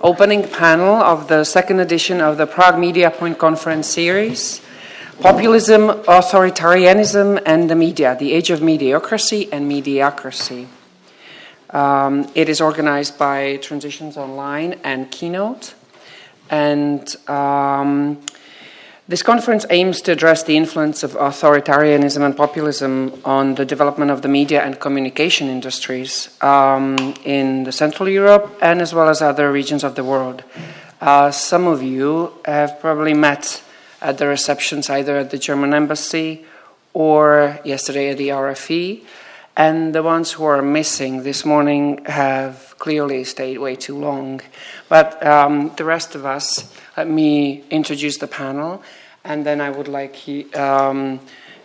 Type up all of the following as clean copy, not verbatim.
opening panel of the second edition of the PragueMediaPoint conference series, Populism, Authoritarianism, and the Media, the Age of Mediocrity and Mediocracy. It is organized by Transitions Online and Keynote, and this conference aims to address the influence of authoritarianism and populism on the development of the media and communication industries in the Central Europe and as well as other regions of the world. Some of you have probably met at the receptions either at the German embassy or yesterday at the RFE, and the ones who are missing this morning have clearly stayed way too long. But the rest of us, let me introduce the panel, and then I would like you,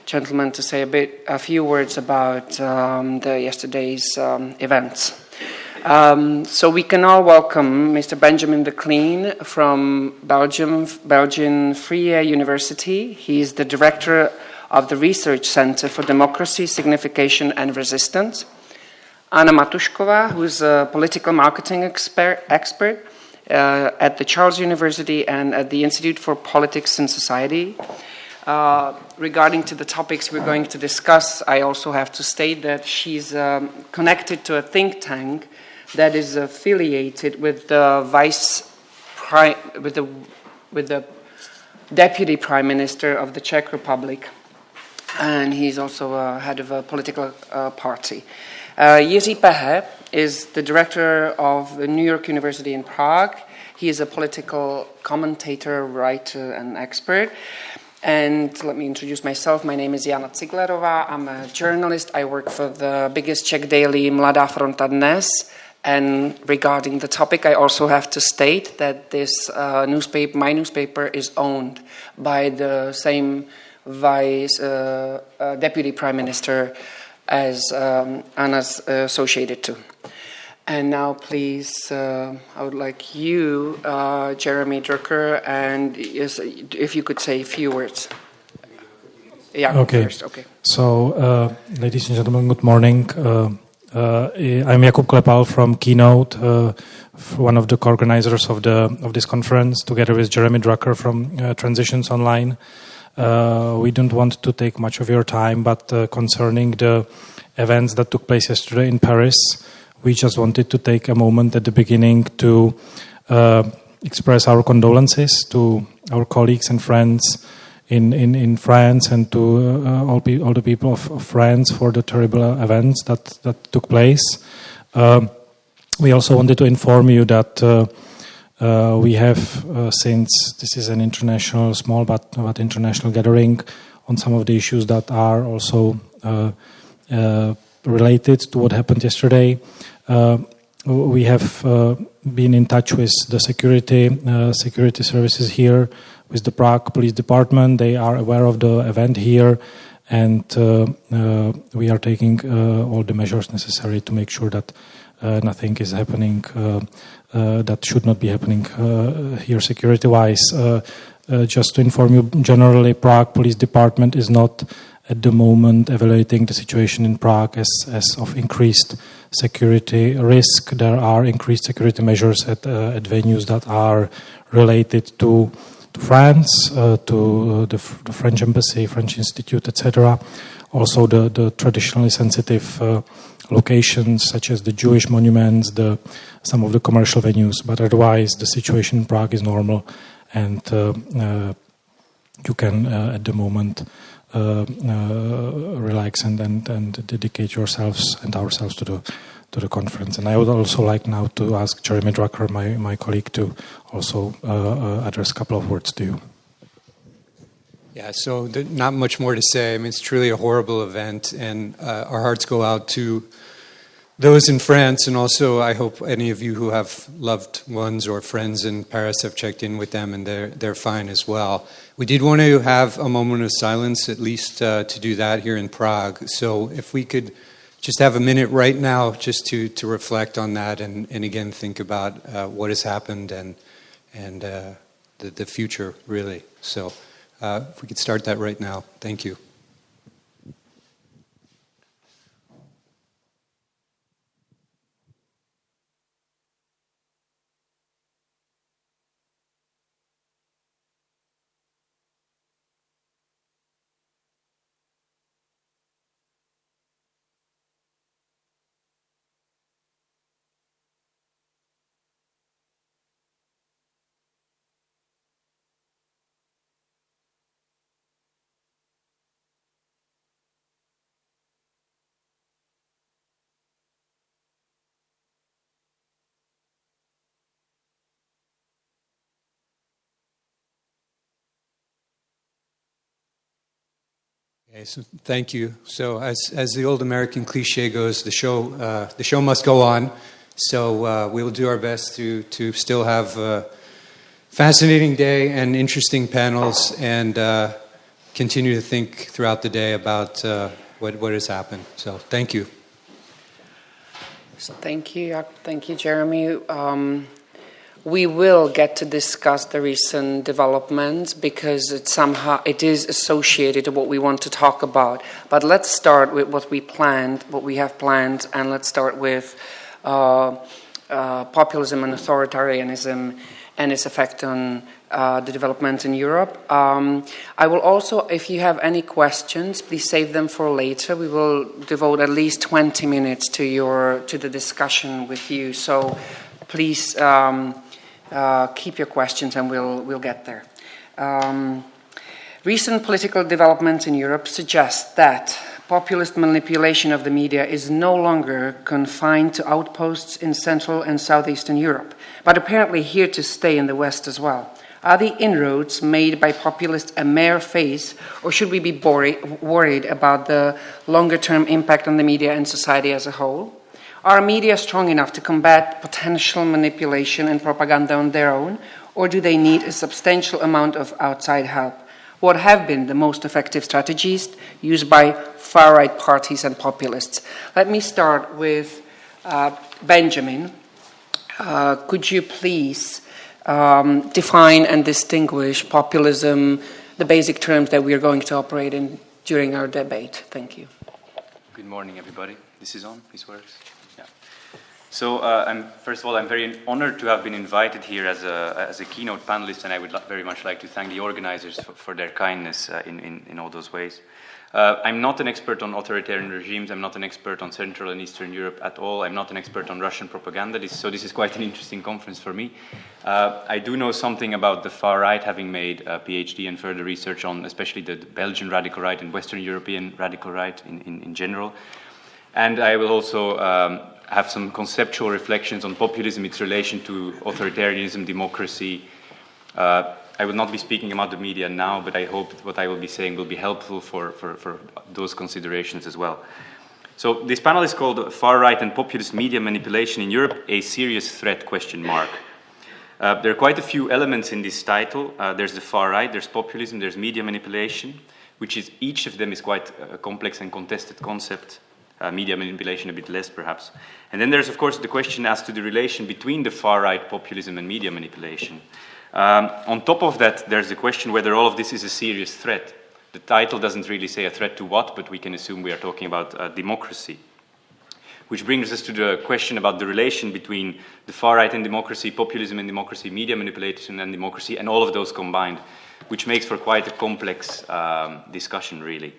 gentlemen, to say a few words about yesterday's events. So we can all welcome Mr. Benjamin de Cleen from Belgian Vrije University. He is the director of the Research Center for Democracy, Signification and Resistance. Anna Matušková, who is a political marketing expert at the Charles University and at the Institute for Politics and Society. Regarding to the topics we're going to discuss, I also have to state that she's connected to a think tank that is affiliated with the with the Deputy Prime Minister of the Czech Republic, and he's also head of a political party. Jiří Pehe is the director of the New York University in Prague. He is a political commentator, writer, and expert. And let me introduce myself. My name is Jana Ciglerová. I'm a journalist. I work for the biggest Czech daily, Mladá fronta Dnes. And regarding the topic, I also have to state that this my newspaper is owned by the same Deputy Prime Minister as Anna's associated to. And now, please, I would like you, Jeremy Drucker, and if you could say a few words. Yeah, okay. First. Okay. So, ladies and gentlemen, good morning. I'm Jakub Klepal from Keynote, one of the co-organizers of this conference, together with Jeremy Drucker from Transitions Online. We don't want to take much of your time, but concerning the events that took place yesterday in Paris, we just wanted to take a moment at the beginning to express our condolences to our colleagues and friends in France and to all the people of France for the terrible events that took place. We also wanted to inform you that we have, since this is an international, small but international gathering, on some of the issues that are also related to what happened yesterday. We have been in touch with the security services here, with the Prague Police Department. They are aware of the event here, and we are taking all the measures necessary to make sure that nothing is happening that should not be happening here security-wise. Just to inform you, generally, Prague Police Department is not at the moment evaluating the situation in Prague as of increased security risk. There are increased security measures at venues that are related to France, to the French embassy, French institute, etc. Also the traditionally sensitive locations such as the Jewish monuments, some of the commercial venues, but otherwise the situation in Prague is normal, and you can at the moment relax and dedicate yourselves and ourselves to the conference. And I would also like now to ask Jeremy Drucker, my colleague, to also address a couple of words to you. Yeah, so not much more to say. I mean, it's truly a horrible event, and our hearts go out to those in France, and also I hope any of you who have loved ones or friends in Paris have checked in with them, and they're fine as well. We did want to have a moment of silence, at least to do that here in Prague. So if we could just have a minute right now just to reflect on that and again think about what has happened and the future, really. So if we could start that right now. Thank you. Okay, so thank you. So as the old American cliche goes, the show must go on. So we will do our best to still have a fascinating day and interesting panels, and continue to think throughout the day about what has happened. So thank you. So thank you, Jeremy. We will get to discuss the recent developments because it is associated to what we want to talk about. But let's start with what we have planned, and let's start with populism and authoritarianism and its effect on the development in Europe. I will also, if you have any questions, please save them for later. We will devote at least 20 minutes to the discussion with you. So please keep your questions, and we'll get there. Recent political developments in Europe suggest that populist manipulation of the media is no longer confined to outposts in Central and Southeastern Europe, but apparently here to stay in the West as well. Are the inroads made by populists a mere phase, or should we be worried about the longer-term impact on the media and society as a whole? Are media strong enough to combat potential manipulation and propaganda on their own, or do they need a substantial amount of outside help? What have been the most effective strategies used by far-right parties and populists? Let me start with Benjamin. Could you please define and distinguish populism, the basic terms that we are going to operate in during our debate? Thank you. Good morning, everybody. This is on? This works? Yeah. So, first of all, I'm very honored to have been invited here as a keynote panelist, and I would very much like to thank the organizers for their kindness in all those ways. I'm not an expert on authoritarian regimes. I'm not an expert on Central and Eastern Europe at all. I'm not an expert on Russian propaganda. So this is quite an interesting conference for me. I do know something about the far right, having made a PhD and further research on especially the Belgian radical right and Western European radical right in general. And I will also have some conceptual reflections on populism, its relation to authoritarianism, democracy. I will not be speaking about the media now, but I hope that what I will be saying will be helpful for those considerations as well. So this panel is called Far Right and Populist Media Manipulation in Europe, a Serious Threat, ? There are quite a few elements in this title. There's the far right, there's populism, there's media manipulation, each of them is quite a complex and contested concept. Media manipulation a bit less, perhaps. And then there's, of course, the question as to the relation between the far-right populism and media manipulation. On top of that, there's the question whether all of this is a serious threat. The title doesn't really say a threat to what, but we can assume we are talking about democracy. Which brings us to the question about the relation between the far-right and democracy, populism and democracy, media manipulation and democracy, and all of those combined, which makes for quite a complex discussion, really.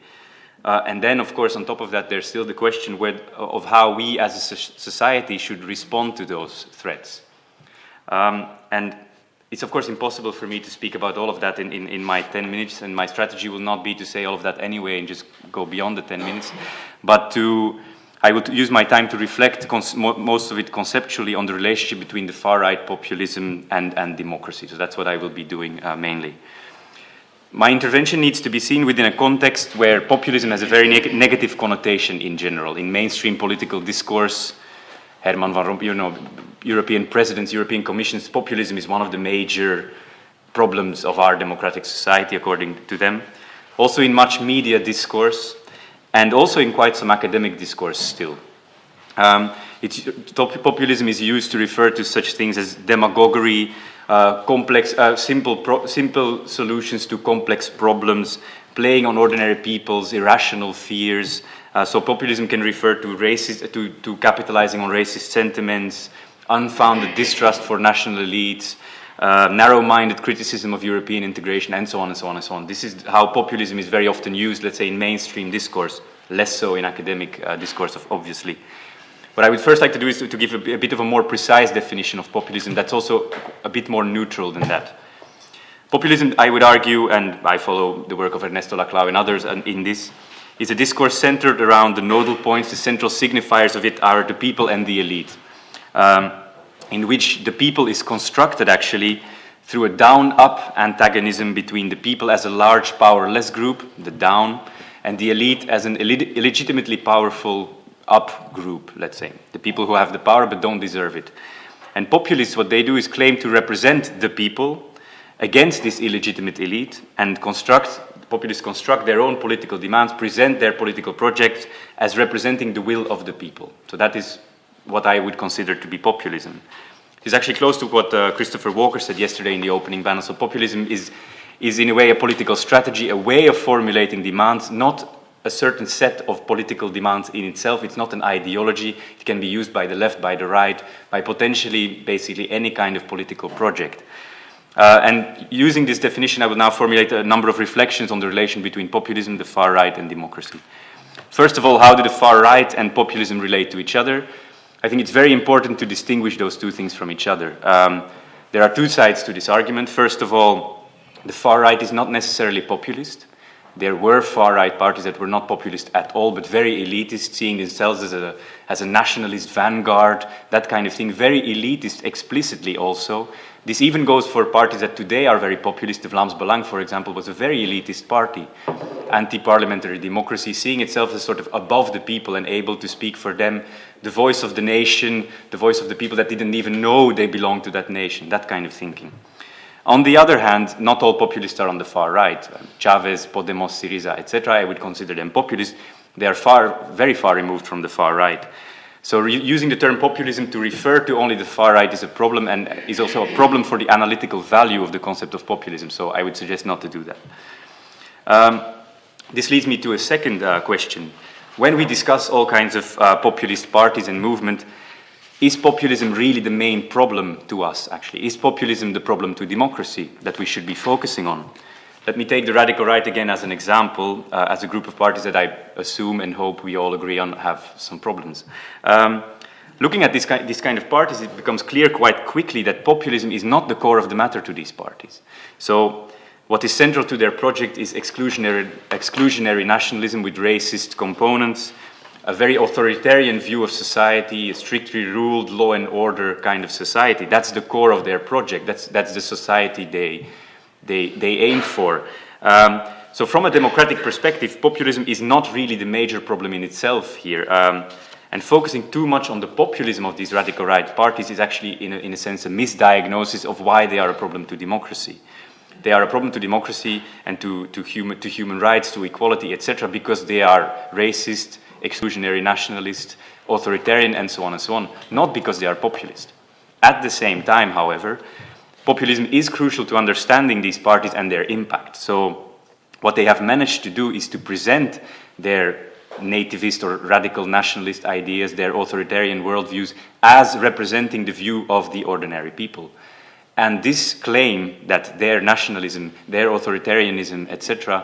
And then, of course, on top of that, there's still the question of how we as a society should respond to those threats. And it's, of course, impossible for me to speak about all of that in my 10 minutes, and my strategy will not be to say all of that anyway and just go beyond the 10 minutes, but I will use my time to reflect most of it conceptually on the relationship between the far-right populism and democracy. So that's what I will be doing mainly. My intervention needs to be seen within a context where populism has a very negative connotation in general. In mainstream political discourse, Herman van Rompuy, European presidents, European commissions, populism is one of the major problems of our democratic society, according to them. Also in much media discourse, and also in quite some academic discourse still. Populism is used to refer to such things as demagoguery, complex, simple solutions to complex problems, playing on ordinary people's irrational fears. So populism can refer to capitalizing on racist sentiments, unfounded distrust for national elites, narrow-minded criticism of European integration, and so on and so on and so on. This is how populism is very often used, let's say, in mainstream discourse, less so in academic discourse, obviously. What I would first like to do is to give a bit of a more precise definition of populism that's also a bit more neutral than that. Populism, I would argue, and I follow the work of Ernesto Laclau and others in this, is a discourse centered around the nodal points. The central signifiers of it are the people and the elite, in which the people is constructed actually through a down-up antagonism between the people as a large powerless group, the down, and the elite as an illegitimately powerful up group, let's say, the people who have the power but don't deserve it. And populists, what they do is claim to represent the people against this illegitimate elite, and populists construct their own political demands, present their political projects as representing the will of the people. So that is what I would consider to be populism. It's actually close to what Christopher Walker said yesterday in the opening panel. So populism is in a way a political strategy, a way of formulating demands, not a certain set of political demands in itself. It's not an ideology. It can be used by the left, by the right, by potentially basically any kind of political project. And using this definition, I will now formulate a number of reflections on the relation between populism, the far right, and democracy. First of all, how do the far right and populism relate to each other? I think it's very important to distinguish those two things from each other. There are two sides to this argument. First of all, the far right is not necessarily populist. There were far-right parties that were not populist at all, but very elitist, seeing themselves as a nationalist vanguard, that kind of thing. Very elitist explicitly also. This even goes for parties that today are very populist. The Vlaams Belang, for example, was a very elitist party. Anti-parliamentary democracy, seeing itself as sort of above the people and able to speak for them, the voice of the nation, the voice of the people that didn't even know they belonged to that nation, that kind of thinking. On the other hand, not all populists are on the far right. Chavez, Podemos, Syriza, etc., I would consider them populist. They are very far removed from the far right. So using the term populism to refer to only the far right is a problem, and is also a problem for the analytical value of the concept of populism. So I would suggest not to do that. This leads me to a second question. When we discuss all kinds of populist parties and movement, is populism really the main problem to us, actually? Is populism the problem to democracy that we should be focusing on? Let me take the radical right again as an example, as a group of parties that I assume and hope we all agree on have some problems. Looking at this kind of parties, it becomes clear quite quickly that populism is not the core of the matter to these parties. So what is central to their project is exclusionary nationalism with racist components, a very authoritarian view of society, a strictly ruled law and order kind of society. That's the core of their project. That's the society they aim for. So from a democratic perspective, populism is not really the major problem in itself here. And focusing too much on the populism of these radical right parties is actually, in a sense, a misdiagnosis of why they are a problem to democracy. They are a problem to democracy and to human rights, to equality, etc., because they are racist, exclusionary, nationalist, authoritarian, and so on, not because they are populist. At the same time, however, populism is crucial to understanding these parties and their impact. So what they have managed to do is to present their nativist or radical nationalist ideas, their authoritarian worldviews, as representing the view of the ordinary people. And this claim that their nationalism, their authoritarianism, etc.,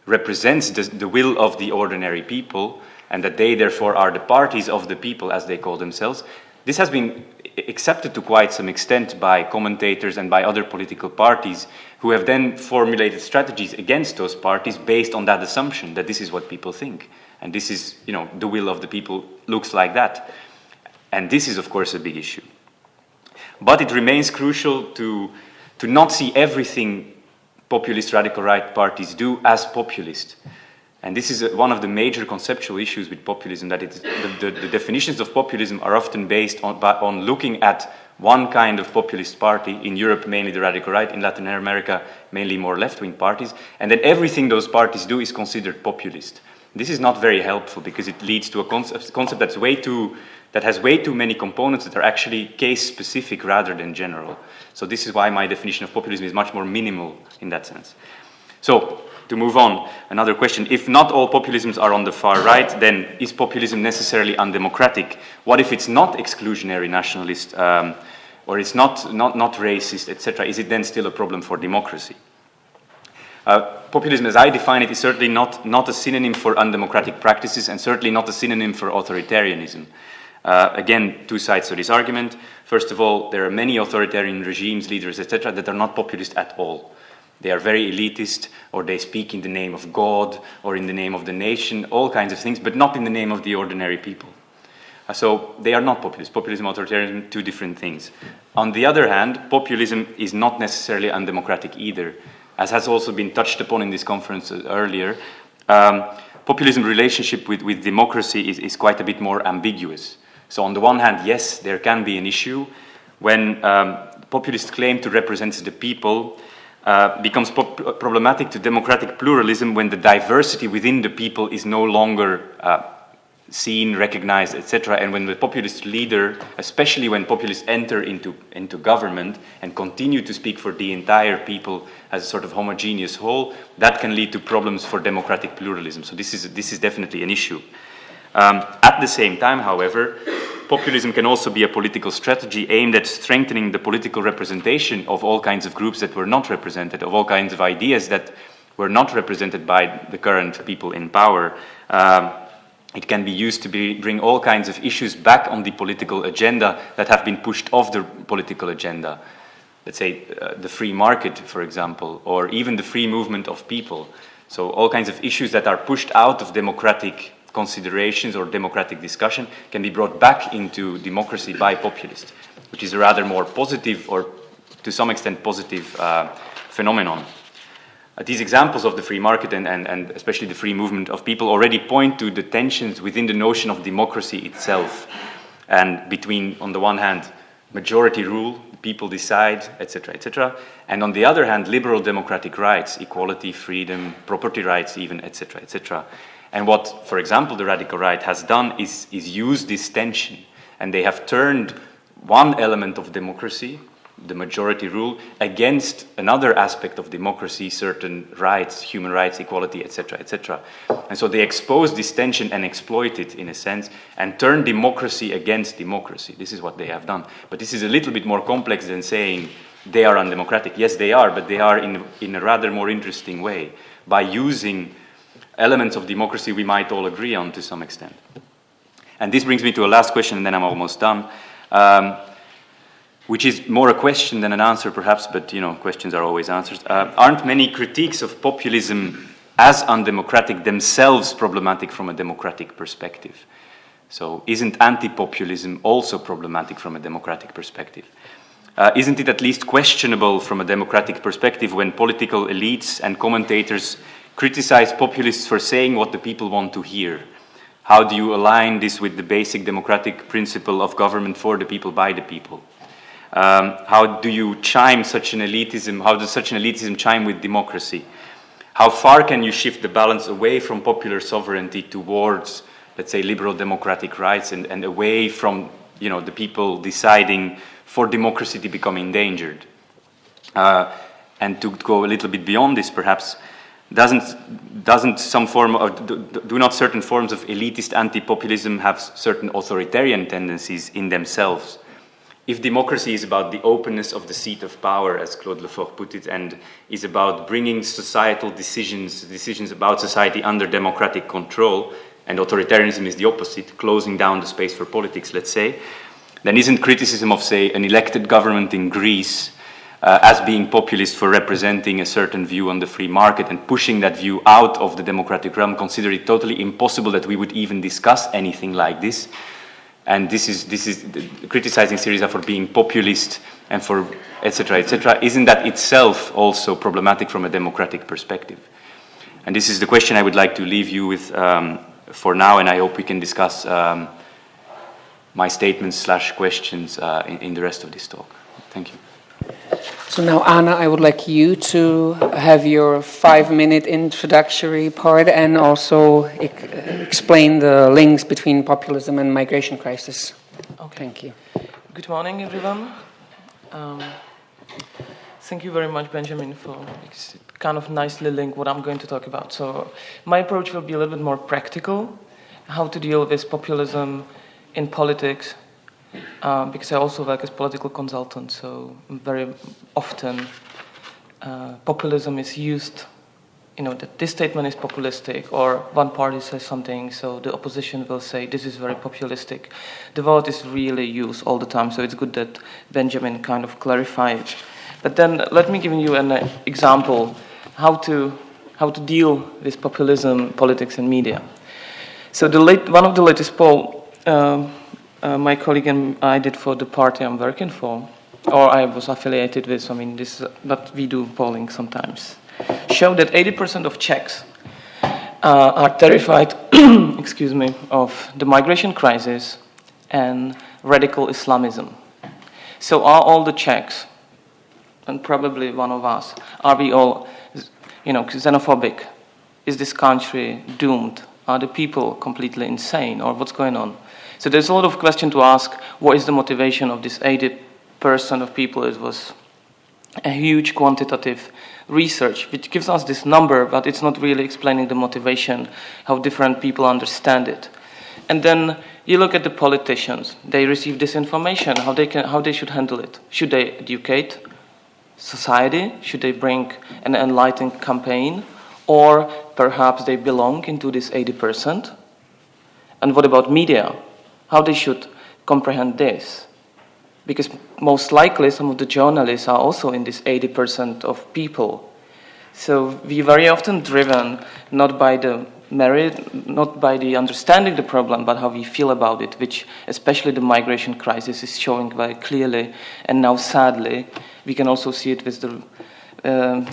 represents the will of the ordinary people, and that they therefore are the parties of the people, as they call themselves, this has been accepted to quite some extent by commentators and by other political parties, who have then formulated strategies against those parties based on that assumption that this is what people think. And this is, the will of the people looks like that. And this is, of course, a big issue. But it remains crucial to not see everything populist radical right parties do as populist. And this is one of the major conceptual issues with populism, that the definitions of populism are often based on looking at one kind of populist party, in Europe mainly the radical right, in Latin America mainly more left-wing parties, and that everything those parties do is considered populist. This is not very helpful because it leads to a concept that has way too many components that are actually case-specific rather than general. So this is why my definition of populism is much more minimal in that sense. So, to move on, another question. If not all populisms are on the far right, then is populism necessarily undemocratic? What if it's not exclusionary nationalist, or it's not racist, etc.? Is it then still a problem for democracy? Populism, as I define it, is certainly not a synonym for undemocratic practices, and certainly not a synonym for authoritarianism. Again, two sides to this argument. First of all, there are many authoritarian regimes, leaders, etc., that are not populist at all. They are very elitist, or they speak in the name of God, or in the name of the nation, all kinds of things, but not in the name of the ordinary people. So they are not populist. Populism, authoritarianism, two different things. On the other hand, populism is not necessarily undemocratic either. As has also been touched upon in this conference earlier, populism relationship with democracy is quite a bit more ambiguous. So on the one hand, yes, there can be an issue when populist claim to represent the people becomes problematic to democratic pluralism when the diversity within the people is no longer seen, recognized, etc. And when the populist leader, especially when populists enter into government and continue to speak for the entire people as a sort of homogeneous whole, that can lead to problems for democratic pluralism. So this is definitely an issue. At the same time, however, populism can also be a political strategy aimed at strengthening the political representation of all kinds of groups that were not represented, of all kinds of ideas that were not represented by the current people in power. It can be used to bring all kinds of issues back on the political agenda that have been pushed off the political agenda. Let's say the free market, for example, or even the free movement of people. So all kinds of issues that are pushed out of democratic considerations or democratic discussion can be brought back into democracy by populists, which is a rather more positive or to some extent positive phenomenon. These examples of the free market and especially the free movement of people already point to the tensions within the notion of democracy itself, and between, on the one hand, majority rule, people decide, etc., and on the other hand, liberal democratic rights, equality, freedom, property rights even, etc. And what, for example, the radical right has done is use this tension, and they have turned one element of democracy, the majority rule, against another aspect of democracy, certain rights, human rights, equality, etc. And so they expose this tension and exploit it, in a sense, and turn democracy against democracy. This is what they have done. But this is a little bit more complex than saying they are undemocratic. Yes, they are, but they are in a rather more interesting way, by using elements of democracy we might all agree on to some extent. And this brings me to a last question, and then I'm almost done. Which is more a question than an answer, perhaps, but, questions are always answers. Aren't many critiques of populism as undemocratic themselves problematic from a democratic perspective? So isn't anti-populism also problematic from a democratic perspective? Isn't it at least questionable from a democratic perspective when political elites and commentators criticize populists for saying what the people want to hear? How do you align this with the basic democratic principle of government for the people, by the people? How do you chime such an elitism? How does such an elitism chime with democracy? How far can you shift the balance away from popular sovereignty towards, let's say, liberal democratic rights and away from, the people deciding for democracy to become endangered? And to go a little bit beyond this, perhaps, doesn't some form of, do not certain forms of elitist anti-populism have certain authoritarian tendencies in themselves? If democracy is about the openness of the seat of power, as Claude Lefort put it, and is about bringing societal decisions about society under democratic control, and authoritarianism is the opposite, closing down the space for politics, let's say, then isn't criticism of, say, an elected government in Greece as being populist for representing a certain view on the free market and pushing that view out of the democratic realm, consider it totally impossible that we would even discuss anything like this? And this is criticizing Syriza for being populist and for etc. Isn't that itself also problematic from a democratic perspective? And this is the question I would like to leave you with for now, and I hope we can discuss my statements / questions in the rest of this talk. Thank you. So now, Anna, I would like you to have your 5-minute introductory part and also explain the links between populism and migration crisis. Okay. Thank you. Good morning, everyone. Thank you very much, Benjamin, for it kind of nicely link what I'm going to talk about. So my approach will be a little bit more practical, how to deal with populism in politics, because I also work as political consultant, so very often populism is used, that this statement is populistic, or one party says something, so the opposition will say this is very populistic. The word is really used all the time, so it's good that Benjamin kind of clarified. But then let me give you an example how to deal with populism, politics, and media. So one of the latest poll my colleague and I did for the party I'm working for, or I was affiliated with, this is what we do polling sometimes, showed that 80% of Czechs are terrified, excuse me, of the migration crisis and radical Islamism. So are all the Czechs, and probably one of us, are we all, xenophobic? Is this country doomed? Are the people completely insane, or what's going on? So there's a lot of question to ask. What is the motivation of this 80% of people? It was a huge quantitative research, which gives us this number, but it's not really explaining the motivation, how different people understand it. And then you look at the politicians. They receive this information, how they should handle it. Should they educate society? Should they bring an enlightening campaign? Or perhaps they belong into this 80%? And what about media? How they should comprehend this? Because most likely some of the journalists are also in this 80% of people. So we very often driven not by the merit, not by the understanding the problem, but how we feel about it, which especially the migration crisis is showing very clearly. And now sadly, we can also see it with the,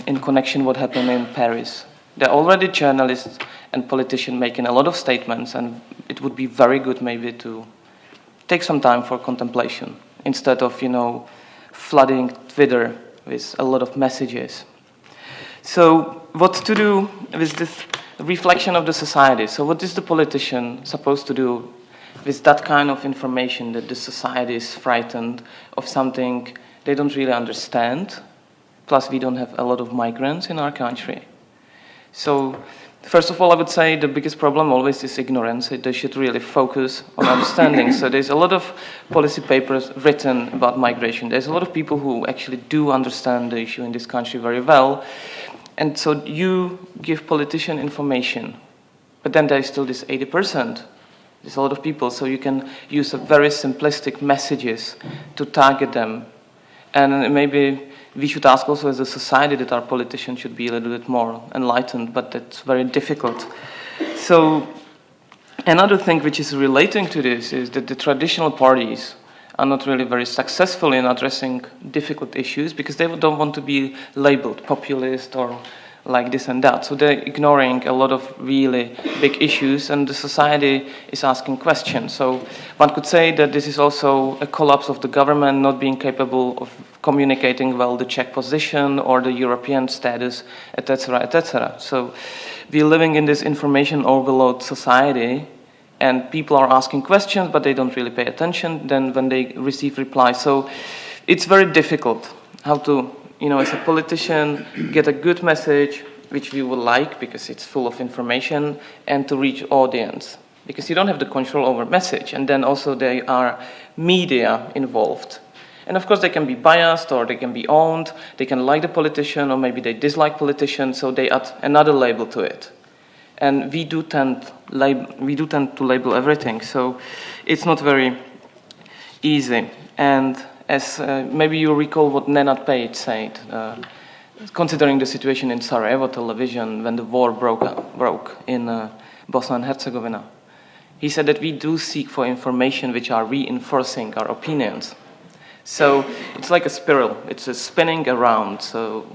in connection what happened in Paris. There are already journalists and politicians making a lot of statements, and it would be very good maybe to take some time for contemplation instead of, flooding Twitter with a lot of messages. So what to do with this reflection of the society? So what is the politician supposed to do with that kind of information that the society is frightened of something they don't really understand? Plus we don't have a lot of migrants in our country. So first of all, I would say the biggest problem always is ignorance. They should really focus on understanding. So there's a lot of policy papers written about migration. There's a lot of people who actually do understand the issue in this country very well. And so you give politician information, but then there's still this 80%. There's a lot of people, so you can use a very simplistic messages to target them. And maybe we should ask also as a society that our politicians should be a little bit more enlightened, but that's very difficult. So another thing which is relating to this is that the traditional parties are not really very successful in addressing difficult issues because they don't want to be labeled populist or like this and that. So they're ignoring a lot of really big issues, and the society is asking questions. So one could say that this is also a collapse of the government not being capable of communicating well the Czech position or the European status, etc., etc. So we're living in this information overload society, and people are asking questions, but they don't really pay attention then when they receive replies. So it's very difficult how to, as a politician, get a good message, which we would like because it's full of information, and to reach audience. Because you don't have the control over message, and then also there are media involved. And of course they can be biased, or they can be owned, they can like the politician, or maybe they dislike politicians, so they add another label to it. And we do tend to label everything, so it's not very easy. And as maybe you recall what Nenad Page said, considering the situation in Sarajevo television when the war broke in Bosnia and Herzegovina. He said that we do seek for information which are reinforcing our opinions. So it's like a spiral, it's a spinning around, so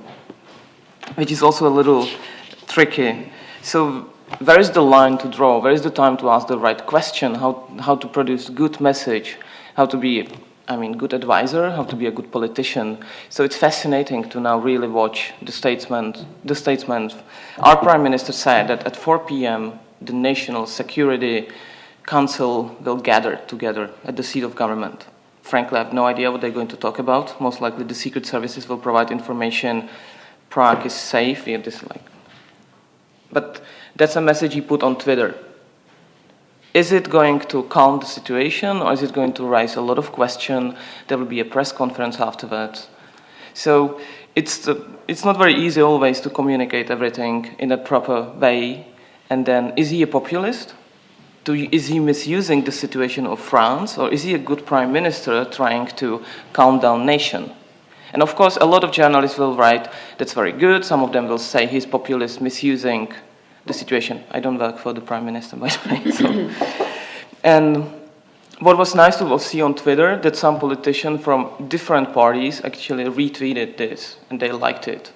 which is also a little tricky. So where is the line to draw? Where is the time to ask the right question? How to produce good message? How to be, good advisor? How to be a good politician? So it's fascinating to now really watch the statesmen. Our Prime Minister said that at 4 p.m. the National Security Council will gather together at the seat of government. Frankly, I have no idea what they're going to talk about. Most likely the secret services will provide information. Prague is safe. But that's a message he put on Twitter. Is it going to calm the situation, or is it going to raise a lot of questions? There will be a press conference afterwards. So it's not very easy always to communicate everything in a proper way. And then, is he a populist? Is he misusing the situation of France, or is he a good prime minister trying to calm down nation? And of course, a lot of journalists will write, that's very good. Some of them will say he's populist, misusing the situation. I don't work for the prime minister, by the way. So. And what was nice to see on Twitter, that some politicians from different parties actually retweeted this, and they liked it.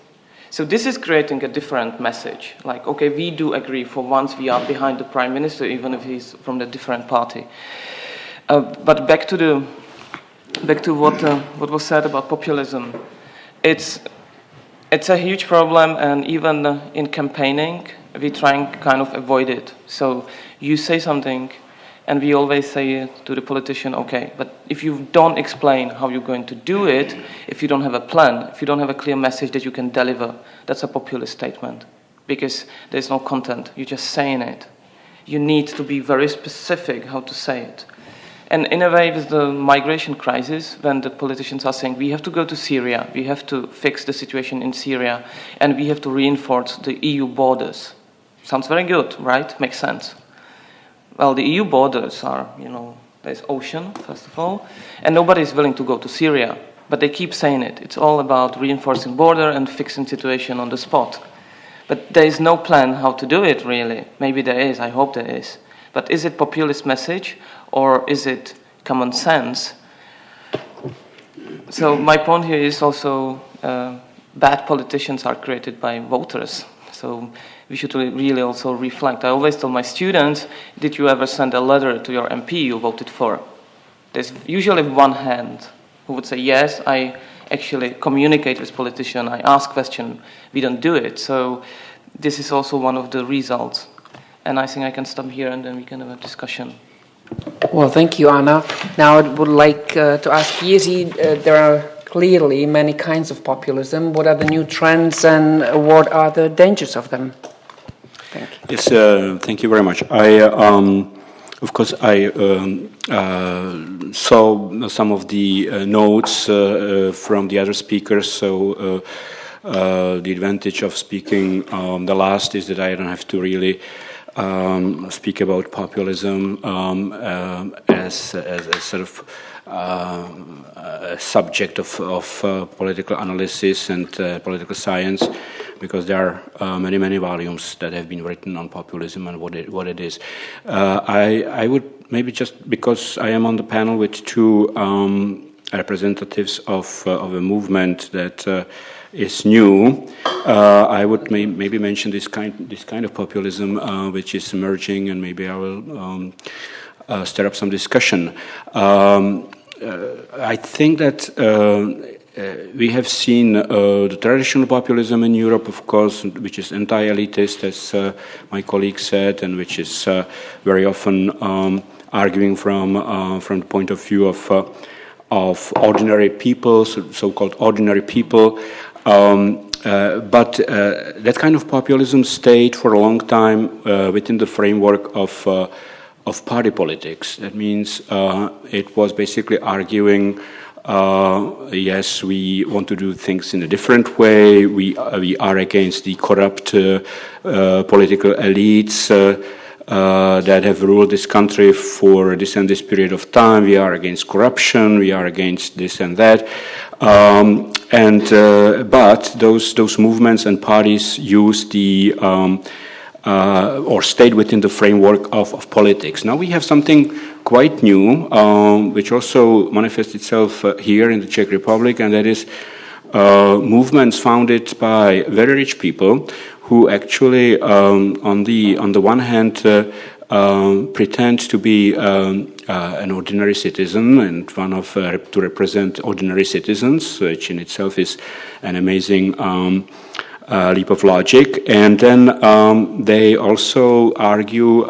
So this is creating a different message. Like, okay, we do agree for once we are behind the prime minister, even if he's from a different party. But back to what was said about populism. It's a huge problem, and even in campaigning, we try and kind of avoid it. So you say something, and we always say to the politician, okay, but if you don't explain how you're going to do it, if you don't have a plan, if you don't have a clear message that you can deliver, that's a populist statement, because there's no content, you're just saying it. You need to be very specific how to say it. And in a way, with the migration crisis, when the politicians are saying, we have to go to Syria, we have to fix the situation in Syria, and we have to reinforce the EU borders. Sounds very good, right? Makes sense. Well, the EU borders are, there's ocean, first of all, and nobody is willing to go to Syria, but they keep saying it. It's all about reinforcing border and fixing situation on the spot. But there is no plan how to do it, really. Maybe there is, I hope there is. But is it populist message, or is it common sense? So my point here is also bad politicians are created by voters. So we should really also reflect. I always tell my students, did you ever send a letter to your MP you voted for? There's usually one hand who would say, yes, I actually communicate with politicians, I ask questions, we don't do it. So this is also one of the results. And I think I can stop here and then we can have a discussion. Well, thank you, Anna. Now I would like to ask Jiří, there are clearly many kinds of populism. What are the new trends and what are the dangers of them? Thank you. Yes, thank you very much. Of course, I saw some of the notes from the other speakers, so the advantage of speaking the last is that I don't have to really speak about populism as a sort of a subject of political analysis and political science, because there are many volumes that have been written on populism and what it is. I would maybe, just because I am on the panel with two representatives of a movement that is new, I would maybe mention this kind of populism which is emerging, and maybe I will stir up some discussion. I think that we have seen the traditional populism in Europe, of course, which is anti-elitist, as my colleague said, and which is very often arguing from the point of view of ordinary people, so-called ordinary people. But that kind of populism stayed for a long time within the framework of party politics. That means it was basically arguing, yes, we want to do things in a different way. We are against the corrupt political elites that have ruled this country for this and this period of time. We are against corruption. We are against this and that. But those movements and parties used the or stayed within the framework of politics. Now we have something quite new, which also manifests itself here in the Czech Republic, and that is movements founded by very rich people who actually, on the one hand, pretend to be an ordinary citizen and to represent ordinary citizens, which in itself is an amazing leap of logic. And then they also argue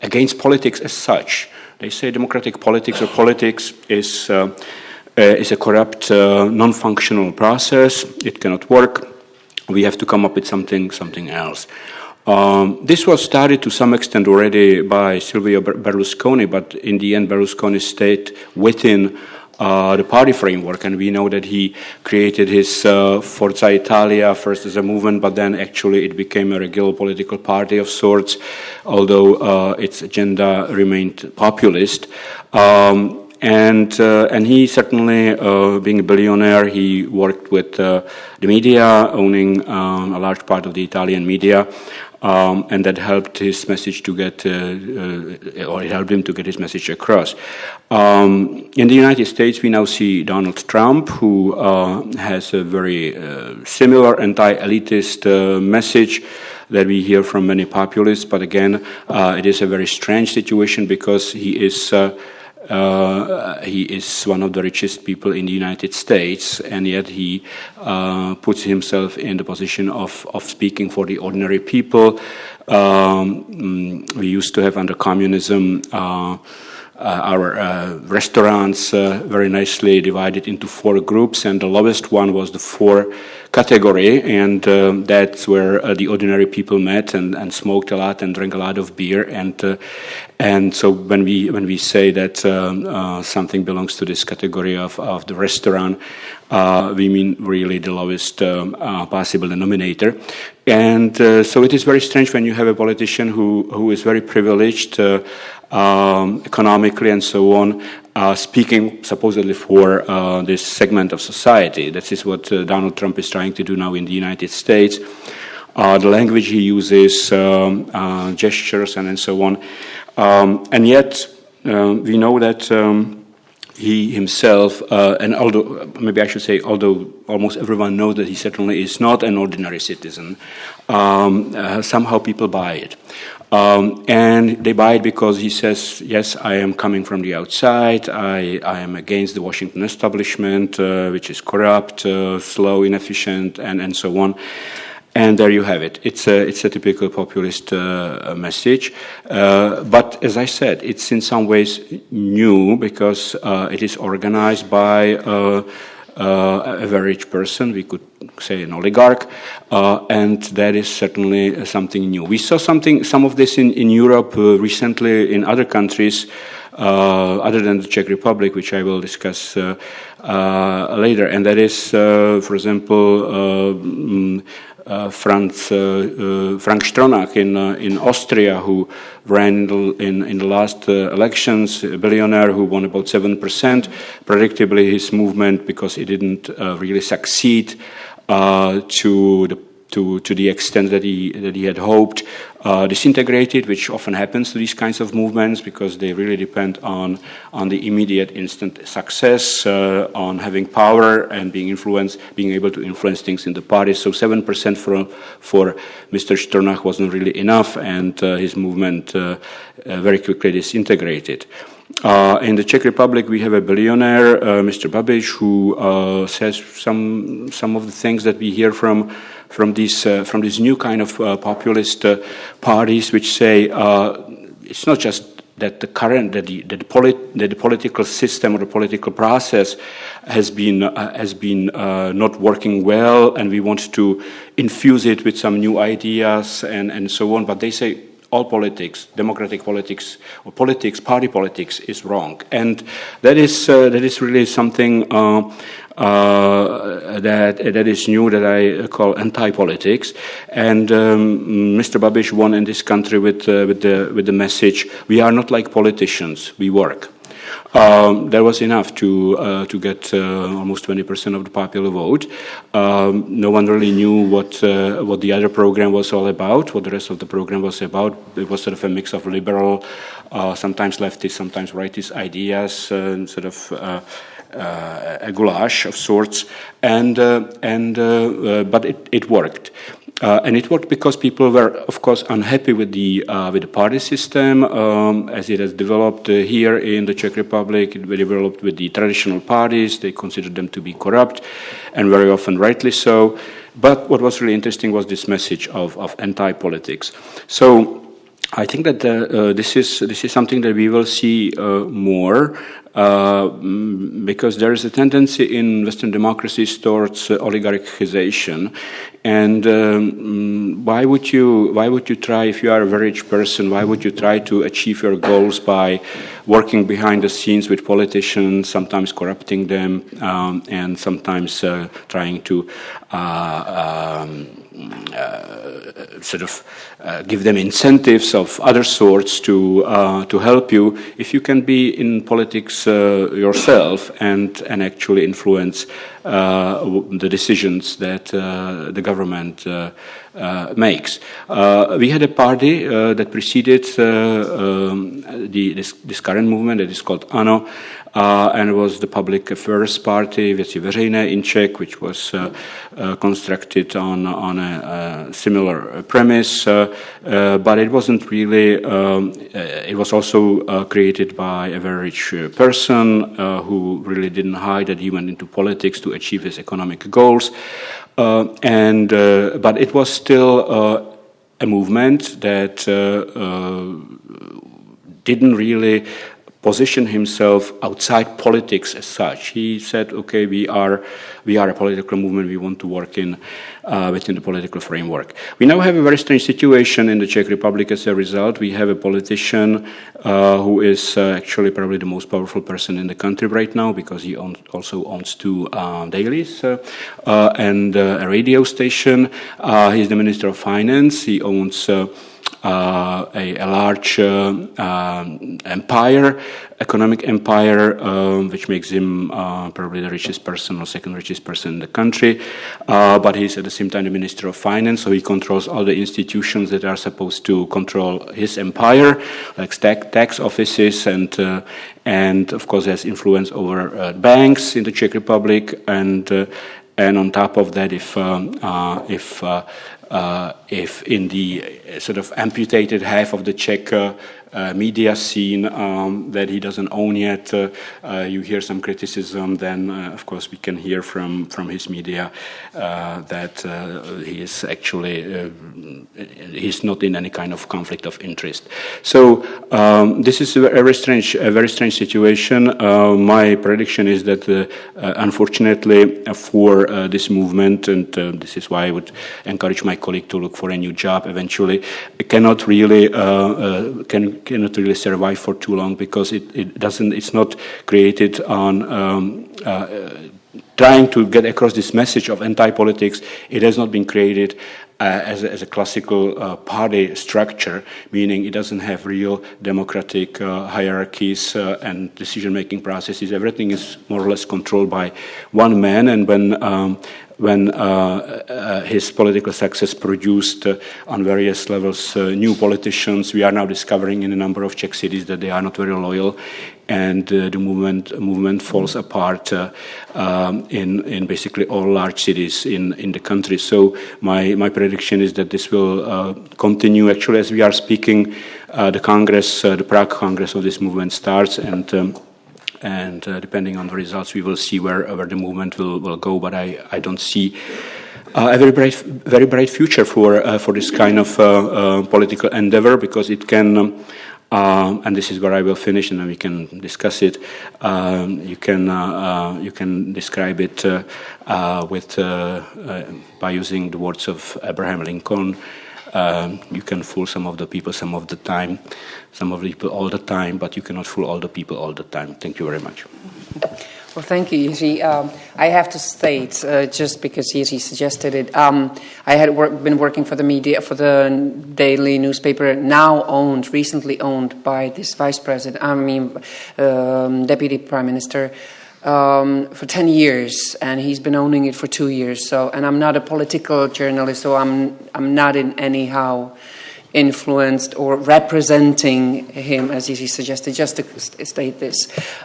against politics as such. They say democratic politics or politics is a corrupt, non-functional process. It cannot work. We have to come up with something else. This was started to some extent already by Silvio Berlusconi, but in the end Berlusconi stayed within the party framework, and we know that he created his Forza Italia first as a movement, but then actually it became a regular political party of sorts, although its agenda remained populist. And he certainly, being a billionaire, he worked with the media, owning a large part of the Italian media. and that helped his message to get, or it helped him to get his message across. In the United States, we now see Donald Trump, who has a very similar anti-elitist message that we hear from many populists. But again, it is a very strange situation because he is one of the richest people in the United States, and yet he puts himself in the position of speaking for the ordinary people. We used to have under communism our restaurants very nicely divided into 4 groups, and the lowest one was the 4 category, and that's where the ordinary people met and smoked a lot and drank a lot of beer, and so when we say that something belongs to this category of the restaurant, we mean really the lowest possible denominator. And so it is very strange when you have a politician who is very privileged economically and so on, speaking supposedly for this segment of society. That is what Donald Trump is trying to do now in the United States. The language he uses, gestures and so on. And yet we know that he himself, and although, maybe I should say, although almost everyone knows that he certainly is not an ordinary citizen, somehow people buy it. And they buy it because he says, yes, I am coming from the outside, I am against the Washington establishment, which is corrupt, slow, inefficient, and so on. And there you have it. It's a typical populist message. But as I said, it's in some ways new because it is organized by a very rich person, we could say an oligarch, and that is certainly something new. We saw some of this in Europe recently, in other countries, other than the Czech Republic, which I will discuss later, and that is, for example, Frank Stronach in Austria, who ran in the last elections, a billionaire who won about 7%. Predictably, his movement, because it didn't really succeed to the extent that he had hoped, disintegrated, which often happens to these kinds of movements because they really depend on the immediate instant success, on having power and being able to influence things in the party. So 7% for Mr. Stronach wasn't really enough, and his movement very quickly disintegrated. In the Czech Republic, we have a billionaire, Mr. Babiš, who says some of the things that we hear from this new kind of populist parties, which say it's not just that the political system or the political process has been not working well, and we want to infuse it with some new ideas and so on. But they say all politics, democratic politics, or politics, party politics, is wrong, and that is really something that is new, that I call anti-politics. And Mr. Babiš won in this country with the message: we are not like politicians, we work. That was enough to get almost 20% of the popular vote. No one really knew what the other program was all about, what the rest of the program was about. It was sort of a mix of liberal, sometimes leftist, sometimes rightist ideas, sort of a goulash of sorts, but it worked. And it worked because people were, of course, unhappy with the party system as it has developed here in the Czech Republic. It developed with the traditional parties. They considered them to be corrupt, and very often rightly so. But what was really interesting was this message of anti-politics. So I think that this is something that we will see more. Because there is a tendency in Western democracies towards oligarchization, and why would you try, if you are a very rich person, why would you try to achieve your goals by working behind the scenes with politicians, sometimes corrupting them, and sometimes trying to give them incentives of other sorts to help you, if you can be in politics yourself and actually influence the decisions that the government makes. We had a party that preceded this current movement that is called ANO, and it was the Public Affairs Party, Věci veřejné in Czech, which was constructed on a similar premise, but it wasn't really, it was also created by a very rich person who really didn't hide that he went into politics to achieve his economic goals. But it was still a movement that didn't really position himself outside politics as such. He said, okay, we are a political movement, we want to work within the political framework. We now have a very strange situation in the Czech Republic as a result. We have a politician who is actually probably the most powerful person in the country right now, because he also owns 2 dailies and a radio station. He's the Minister of Finance. He owns a large empire, economic empire, which makes him probably the richest person or second richest person in the country. But he's at the same time the Minister of Finance, so he controls all the institutions that are supposed to control his empire, like tax offices, and of course has influence over banks in the Czech Republic. And on top of that, if in the sort of amputated half of the Czech media scene that he doesn't own yet, you hear some criticism, then of course we can hear from his media that he is actually he's not in any kind of conflict of interest. So this is a very strange situation. My prediction is that unfortunately for this movement, and this is why I would encourage my colleague to look for a new job eventually, cannot really survive for too long, because it's not created on trying to get across this message of anti-politics. It has not been created as a classical party structure, meaning it doesn't have real democratic hierarchies and decision-making processes. Everything is more or less controlled by one man, and when his political success produced on various levels new politicians, we are now discovering in a number of Czech cities that they are not very loyal, and the movement falls apart in basically all large cities in the country. So my prediction is that this will continue. Actually, as we are speaking, the Congress, the Prague Congress of this movement starts, and depending on the results, we will see where the movement will go. But I don't see a very bright future for this kind of political endeavor, because it can. And this is where I will finish, and then we can discuss it. You can describe it by using the words of Abraham Lincoln. You can fool some of the people some of the time, some of the people all the time, but you cannot fool all the people all the time. Thank you very much. Well, thank you, Jiří. I have to state, just because Jiří suggested it, I had been working for the media, for the daily newspaper, recently owned by this Deputy Prime Minister, for 10 years, and he's been owning it for 2 years. So, and I'm not a political journalist, so I'm not in anyhow influenced or representing him, as Jiří suggested, just to state this.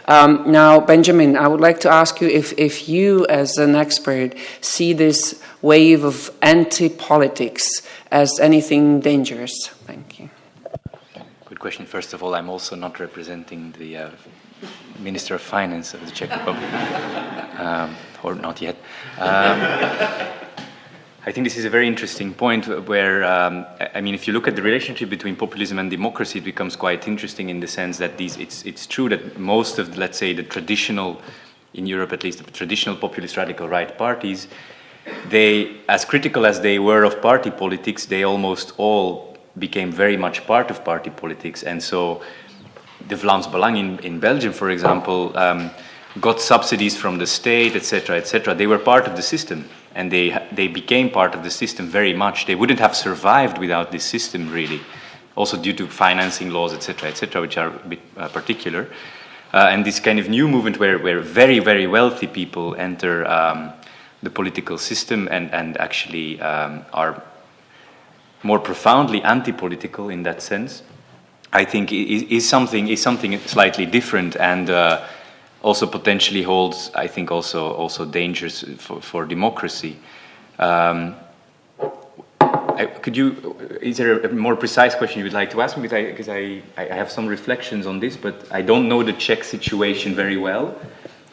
Now, Benjamin, I would like to ask you if you, as an expert, see this wave of anti-politics as anything dangerous. Thank you. Good question. First of all, I'm also not representing the Minister of Finance of the Czech Republic, or not yet. I think this is a very interesting point where, if you look at the relationship between populism and democracy, it becomes quite interesting in the sense that it's true that most of, let's say, the traditional, in Europe at least, the traditional populist radical right parties, they, as critical as they were of party politics, they almost all became very much part of party politics. And so the Vlaams Belang in Belgium, for example, got subsidies from the state, etc., etc. They were part of the system. And they became part of the system very much. They wouldn't have survived without this system, really. Also due to financing laws, etc., which are a bit particular. And this kind of new movement where very, very wealthy people enter the political system and actually are more profoundly anti-political in that sense, I think is something slightly different, and also potentially holds, I think, also dangers for democracy. Is there a more precise question you would like to ask me? Because I have some reflections on this, but I don't know the Czech situation very well.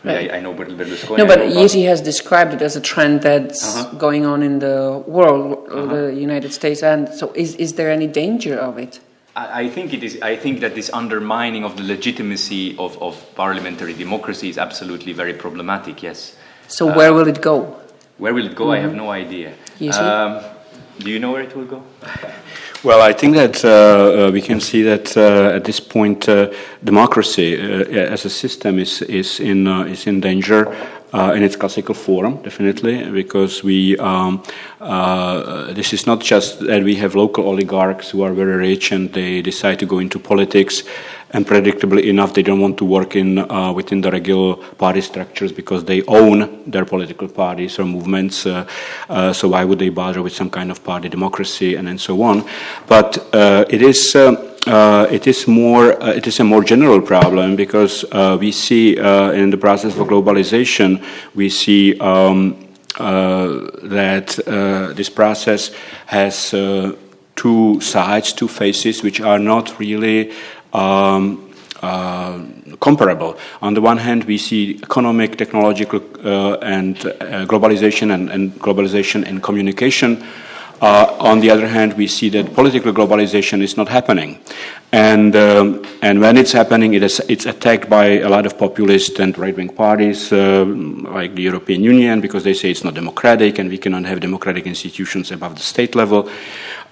Right. I know Berlusconi. No, but Jiří has described it as a trend that's going on in the world, the United States, and so is there any danger of it? I think it is. I think that this undermining of the legitimacy of parliamentary democracy is absolutely very problematic. Yes. So where will it go? Where will it go? I have no idea. Do you know where it will go? Well, I think that we can see that at this point, democracy as a system is in danger in its classical form, definitely, because this is not just that we have local oligarchs who are very rich and they decide to go into politics, and predictably enough, they don't want to work within the regular party structures because they own their political parties or movements. So why would they bother with some kind of party democracy and so on? But it is a more general problem, because we see in the process of globalization, we see that this process has two sides, two faces, which are not really comparable. On the one hand, we see economic, technological, and globalization and globalization and communication. On the other hand, we see that political globalization is not happening, and when it's happening, it's attacked by a lot of populist and right-wing parties, like the European Union, because they say it's not democratic and we cannot have democratic institutions above the state level.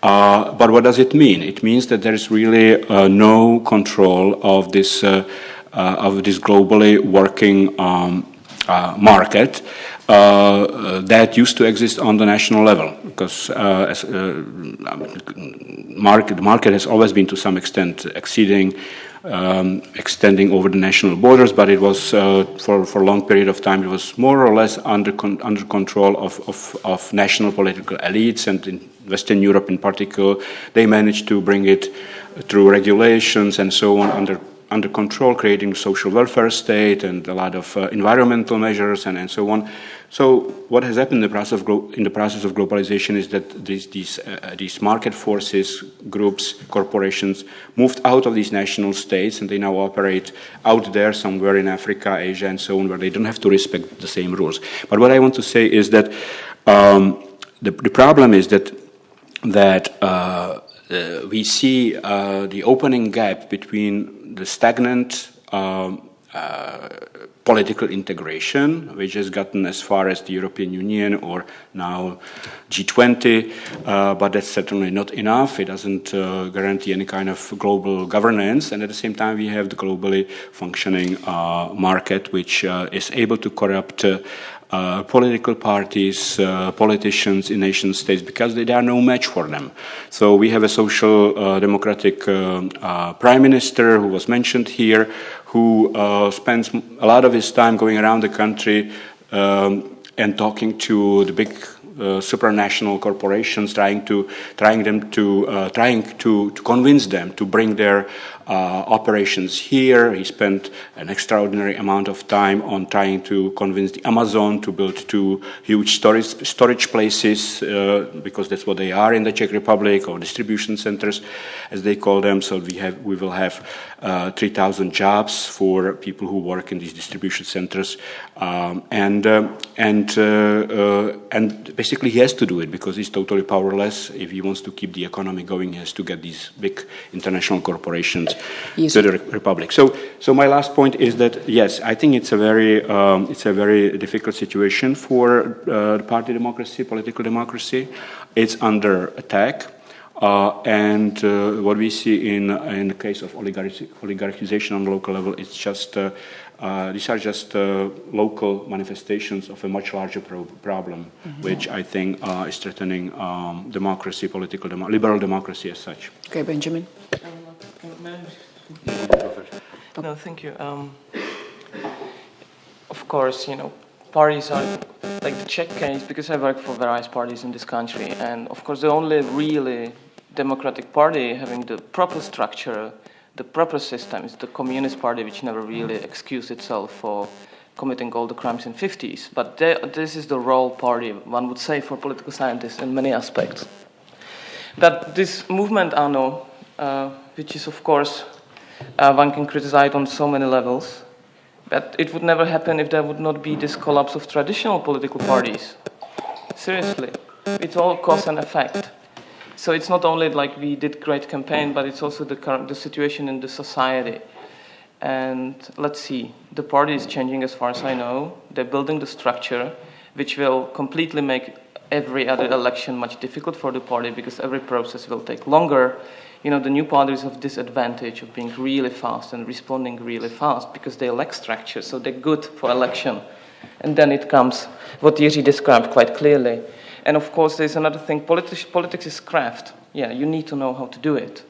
But what does it mean? It means that there is really no control of this globally working market that used to exist on the national level, because the market has always been to some extent extending over the national borders, but it was for a long period of time it was more or less under control of national political elites, and in Western Europe in particular, they managed to bring it through regulations and so on under control, creating social welfare state and a lot of environmental measures and so on. So what has happened in the process of globalization is that these market forces, groups, corporations moved out of these national states, and they now operate out there somewhere in Africa, Asia, and so on, where they don't have to respect the same rules. But what I want to say is that the problem is that we see the opening gap between the stagnant political integration, which has gotten as far as the European Union or now G20, but that's certainly not enough. It doesn't guarantee any kind of global governance, and at the same time we have the globally functioning market, which is able to corrupt political parties, politicians in nation states, because there are no match for them. So we have a social democratic prime minister who was mentioned here, who spends a lot of his time going around the country and talking to the big supranational corporations, trying to convince them to bring their operations here. He spent an extraordinary amount of time on trying to convince the Amazon to build two huge storage places, because that's what they are in the Czech Republic, or distribution centers, as they call them. So we will have 3,000 jobs for people who work in these distribution centers, and basically he has to do it because he's totally powerless. If he wants to keep the economy going, he has to get these big international corporations to the Republic. So my last point is that yes, I think it's a very difficult situation for party democracy, political democracy. It's under attack. And what we see in the case of oligarchization on the local level, it's just these are just local manifestations of a much larger problem, which I think is threatening democracy, liberal democracy as such. Okay, Benjamin. No, thank you. course, parties are like the Czech case, because I work for various parties in this country, and of course the only really democratic party having the proper structure, the proper system is the Communist Party, which never really excused itself for committing all the crimes in 50s. But this is the role party, one would say, for political scientists in many aspects. But this movement, ANO, which is of course, one can criticize on so many levels, but it would never happen if there would not be this collapse of traditional political parties. Seriously, it's all cause and effect. So it's not only like we did great campaign, but it's also the situation in the society. And let's see, the party is changing as far as I know. They're building the structure, which will completely make every other election much difficult for the party, because every process will take longer. The new parties have this advantage of being really fast and responding really fast because they lack structure, so they're good for election. And then it comes what Jiří described quite clearly. And of course, there's another thing, politics is craft. Yeah, you need to know how to do it.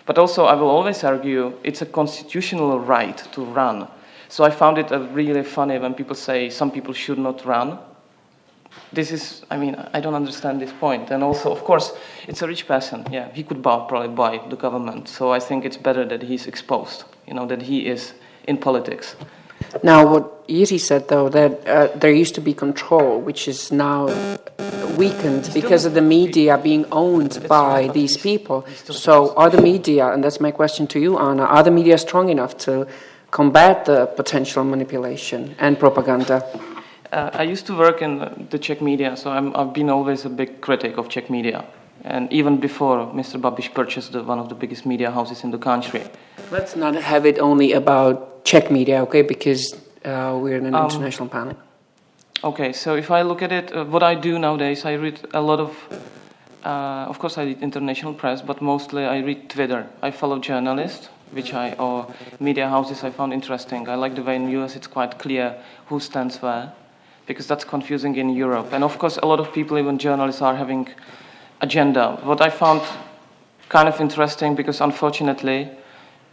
But also, I will always argue, it's a constitutional right to run. So I found it really funny when people say some people should not run. I don't understand this point. And also, of course, it's a rich person. Yeah, he could probably buy the government. So I think it's better that he's exposed, that he is in politics. Now, what Jiří said, though, that there used to be control, which is now weakened because of the media being owned by these people. So are the media, and that's my question to you, Anna, are the media strong enough to combat the potential manipulation and propaganda? I used to work in the Czech media, so I've been always a big critic of Czech media. And even before Mr. Babiš purchased one of the biggest media houses in the country. Let's not have it only about Czech media, okay? Because we're in an international panel. Okay, so if I look at it, what I do nowadays, I read a lot of course I read international press, but mostly I read Twitter. I follow journalists, or media houses I found interesting. I like the way in the US it's quite clear who stands where, because that's confusing in Europe. And of course a lot of people, even journalists, are having agenda. What I found kind of interesting, because unfortunately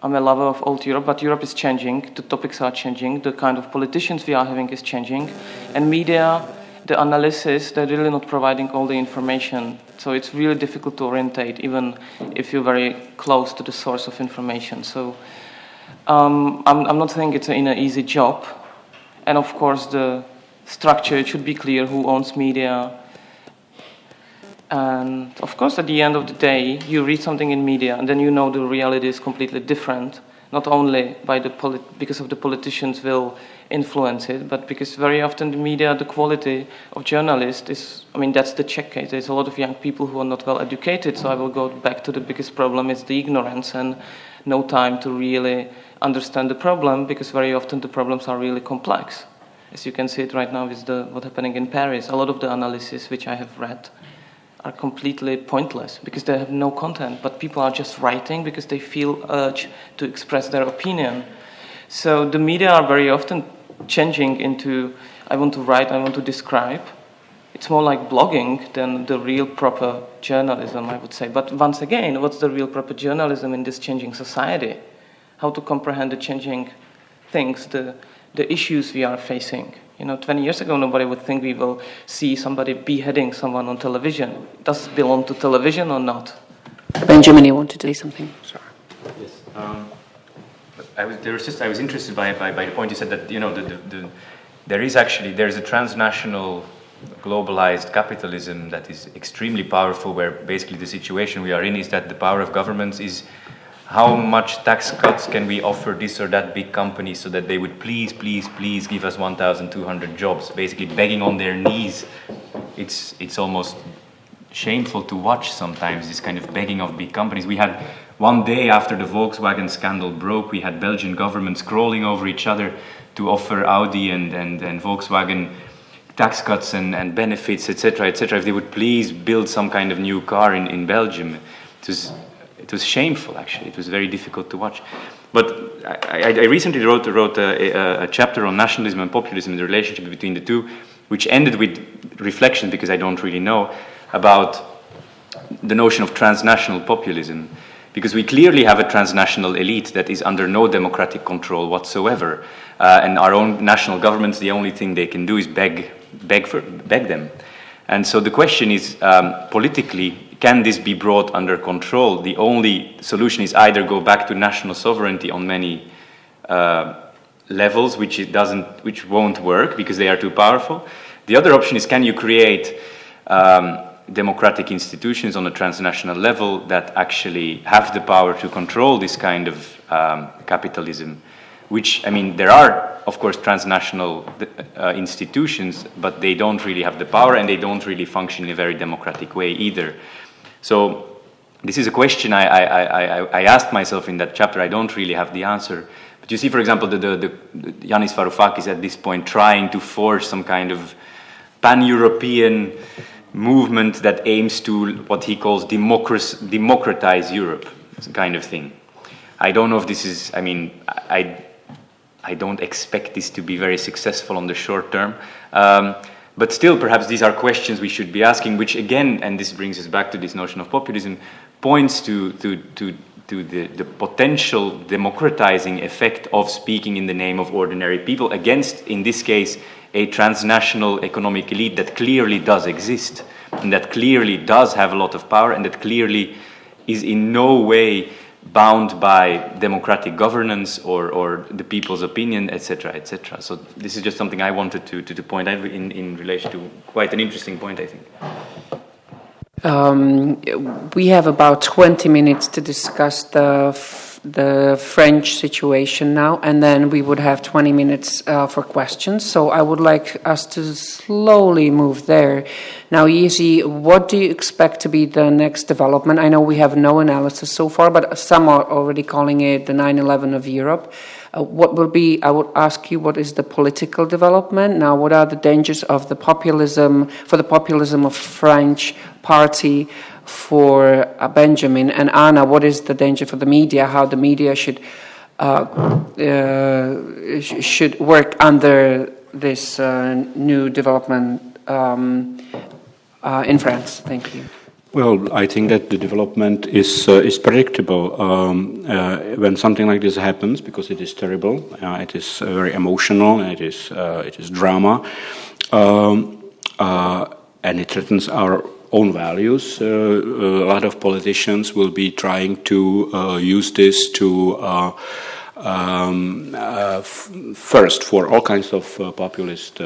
I'm a lover of old Europe, but Europe is changing, the topics are changing, the kind of politicians we are having is changing, and media, the analysis, they're really not providing all the information, so it's really difficult to orientate, even if you're very close to the source of information. So I'm not saying it's an easy job, and of course the structure, it should be clear who owns media. And of course, at the end of the day, you read something in media, and then the reality is completely different. Not only because of the politicians will influence it, but because very often the media, the quality of journalists is. That's the Czech case. There's a lot of young people who are not well educated. So I will go back to the biggest problem: is the ignorance and no time to really understand the problem, because very often the problems are really complex. As you can see it right now with what's happening in Paris. A lot of the analysis which I have read are completely pointless because they have no content, but people are just writing because they feel urge to express their opinion. So the media are very often changing into, I want to write, I want to describe. It's more like blogging than the real proper journalism, I would say. But once again, what's the real proper journalism in this changing society? How to comprehend the changing things, the issues we are facing. 20 years ago, nobody would think we will see somebody beheading someone on television. Does it belong to television or not? Benjamin, you wanted to say something? Sorry. Yes. I was interested by the point you said that there's a transnational, globalized capitalism that is extremely powerful. Where basically the situation we are in is that the power of governments is how much tax cuts can we offer this or that big company so that they would please give us 1,200 jobs, basically begging on their knees. It's almost shameful to watch sometimes, this kind of begging of big companies. We had one day after the Volkswagen scandal broke, we had Belgian governments crawling over each other to offer Audi and Volkswagen tax cuts and benefits, etc., if they would please build some kind of new car in Belgium. It was shameful, actually. It was very difficult to watch. But I recently wrote a chapter on nationalism and populism and the relationship between the two, which ended with reflection, because I don't really know, about the notion of transnational populism. because we clearly have a transnational elite that is under no democratic control whatsoever, and our own national governments, the only thing they can do is beg them. And so the question is, politically, can this be brought under control? The only solution is either go back to national sovereignty on many levels, which won't work because they are too powerful. The other option is, can you create democratic institutions on a transnational level that actually have the power to control this kind of capitalism? Which, I mean, there are, of course, transnational institutions, but they don't really have the power and they don't really function in a very democratic way either. So this is a question I asked myself in that chapter. I don't really have the answer. But you see, for example, the Yanis Varoufakis at this point trying to force some kind of pan-European movement that aims to what he calls democratize Europe, kind of thing. I don't know if this is, I mean, I don't expect this to be very successful on the short term. But still, perhaps these are questions we should be asking, which again, and this brings us back to this notion of populism, points to the potential democratizing effect of speaking in the name of ordinary people against, in this case, a transnational economic elite that clearly does exist, and that clearly does have a lot of power, and that clearly is in no way bound by democratic governance or the people's opinion, etc., etc. So this is just something I wanted to point out in relation to quite an interesting point, I think. We have about 20 minutes to discuss the French situation now, and then we would have 20 minutes for questions. So I would like us to slowly move there. Now, Jiří, what do you expect to be the next development? I know we have no analysis so far, but some are already calling it the 9/11 of Europe. What will be, I would ask you, what is the political development? Now, what are the dangers of the populism of French party for Benjamin? And Anna, what is the danger for the media? How the media should work under this new development in France? Thank you. Well, I think that the development is predictable when something like this happens, because it is terrible. It is very emotional. It is drama, and it threatens our own values. A lot of politicians will be trying to use this to first for all kinds of populist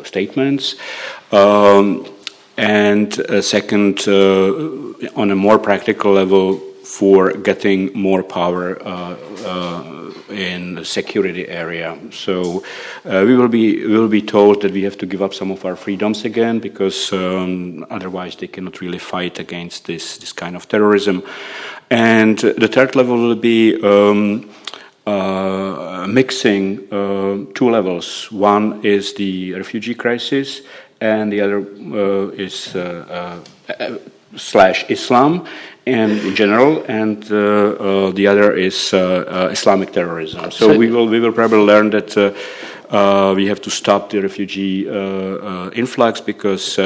statements. And second, on a more practical level, for getting more power in the security area. So we will be told that we have to give up some of our freedoms again, because otherwise they cannot really fight against this kind of terrorism. And the third level will be mixing two levels. One is the refugee crisis, and the other is / Islam and in general, and the other is Islamic terrorism. So we will probably learn that we have to stop the refugee influx, because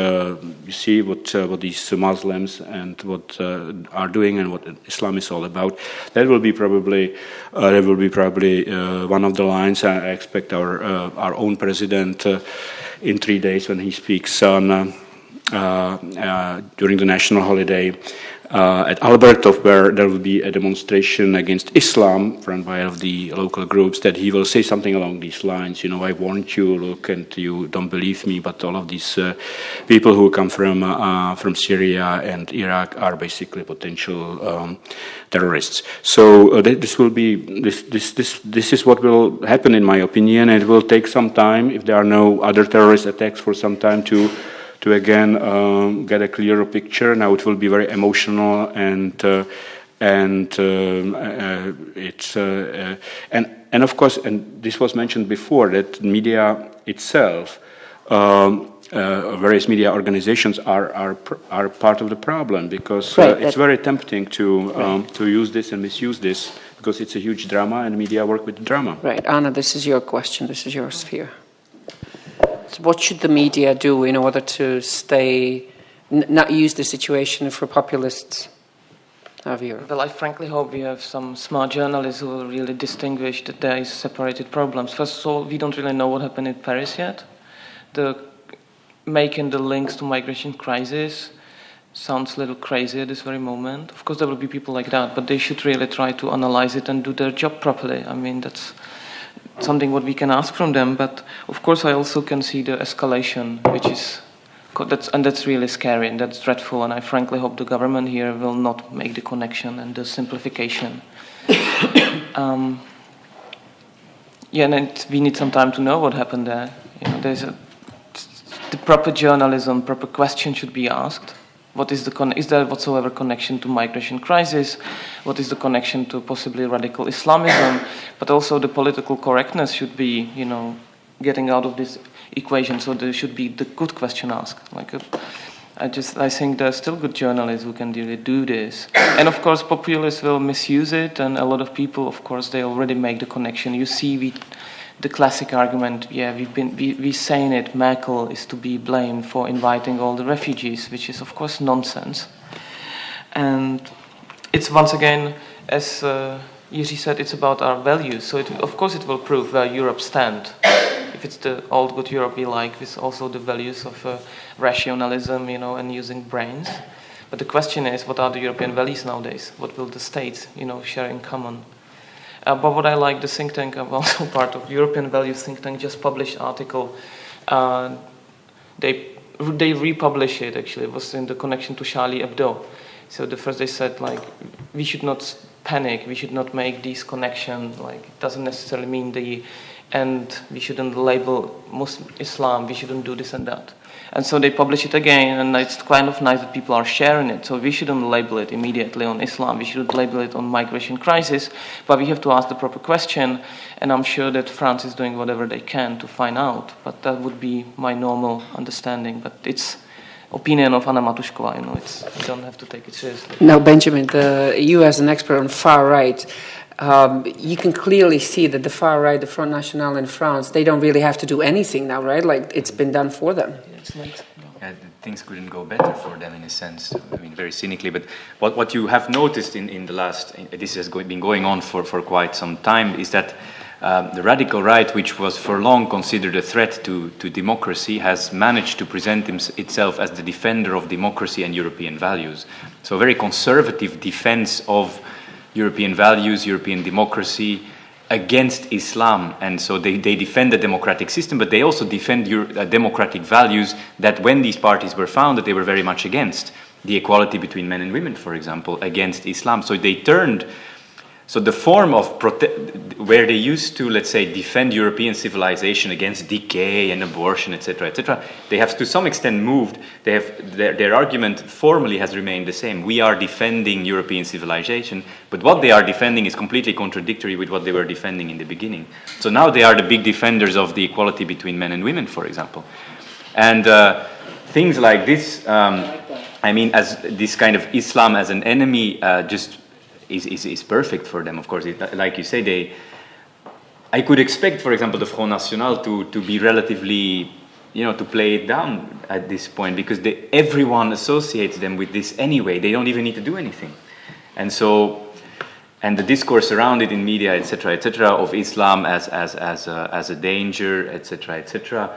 you see what these Muslims and what are doing and what Islam is all about. That will be probably one of the lines. I expect our own president in 3 days, when he speaks on during the national holiday at Albertov, where there will be a demonstration against Islam run by one of the local groups, that he will say something along these lines. You know, I warned you, look, and you don't believe me, but all of these people who come from Syria and Iraq are basically potential terrorists. So this will be this is what will happen, in my opinion. It will take some time, if there are no other terrorist attacks for some time, to again get a clearer picture. Now it will be very emotional, and of course, and this was mentioned before, that media itself, various media organizations are part of the problem, because it's very tempting to use this and misuse this, because it's a huge drama, and media work with drama. Right, Anna, this is your question. This is your sphere. So what should the media do in order to not use the situation for populists? of Europe? Well, I frankly hope we have some smart journalists who will really distinguish that there is separated problems. First of all, we don't really know what happened in Paris yet. Making the links to migration crisis sounds a little crazy at this very moment. Of course, there will be people like that, but they should really try to analyze it and do their job properly. I mean, that's something what we can ask from them. But of course, I also can see the escalation, that's really scary and that's dreadful. And I frankly hope the government here will not make the connection and the simplification. And we need some time to know what happened there. The proper journalism, proper question should be asked. What is is there whatsoever connection to migration crisis? What is the connection to possibly radical Islamism? But also the political correctness should be, getting out of this equation. So there should be the good question asked. I think there are still good journalists who can really do this. And of course, populists will misuse it, and a lot of people, of course, they already make the connection. You see, the classic argument, we're saying it, Merkel is to be blamed for inviting all the refugees, which is, of course, nonsense. And it's, once again, as Jiří said, it's about our values. So, of course, it will prove where Europe stands. If it's the old good Europe we like, with also the values of rationalism, and using brains. But the question is, what are the European values nowadays? What will the states, share in common? But what I like, the think tank, I'm also part of European Values think tank, just published article. They republish it, actually. It was in the connection to Charlie Hebdo. So the first they said, we should not panic, we should not make these connections, it doesn't necessarily mean and we shouldn't label Muslim Islam, we shouldn't do this and that. And so they publish it again, and it's kind of nice that people are sharing it. So we shouldn't label it immediately on Islam. We shouldn't label it on migration crisis, but we have to ask the proper question. And I'm sure that France is doing whatever they can to find out. But that would be my normal understanding. But it's opinion of Anna Matušková. You don't have to take it seriously. Now, Benjamin, you as an expert on far right, you can clearly see that the far right, the Front National in France, they don't really have to do anything now, right? It's been done for them. Things couldn't go better for them in a sense. I mean, very cynically. But what you have noticed in the last, this has been going on for quite some time, is that the radical right, which was for long considered a threat to democracy, has managed to present itself as the defender of democracy and European values. So a very conservative defense of European values, European democracy, against Islam. And so they defend the democratic system, but they also defend democratic values that when these parties were founded, they were very much against. The equality between men and women, for example, against Islam. So they turned... So the form of where they used to, let's say, defend European civilization against decay and abortion, etc., they have to some extent moved. They have their argument formally has remained the same. We are defending European civilization, but what they are defending is completely contradictory with what they were defending in the beginning. So now they are the big defenders of the equality between men and women, for example. And things like this, as this kind of Islam as an enemy, just... Is perfect for them, of course. Like you say, I could expect, for example, the Front National to be relatively, to play it down at this point, because everyone associates them with this anyway. They don't even need to do anything. And the discourse around it in media, etc., of Islam as a danger, etc.,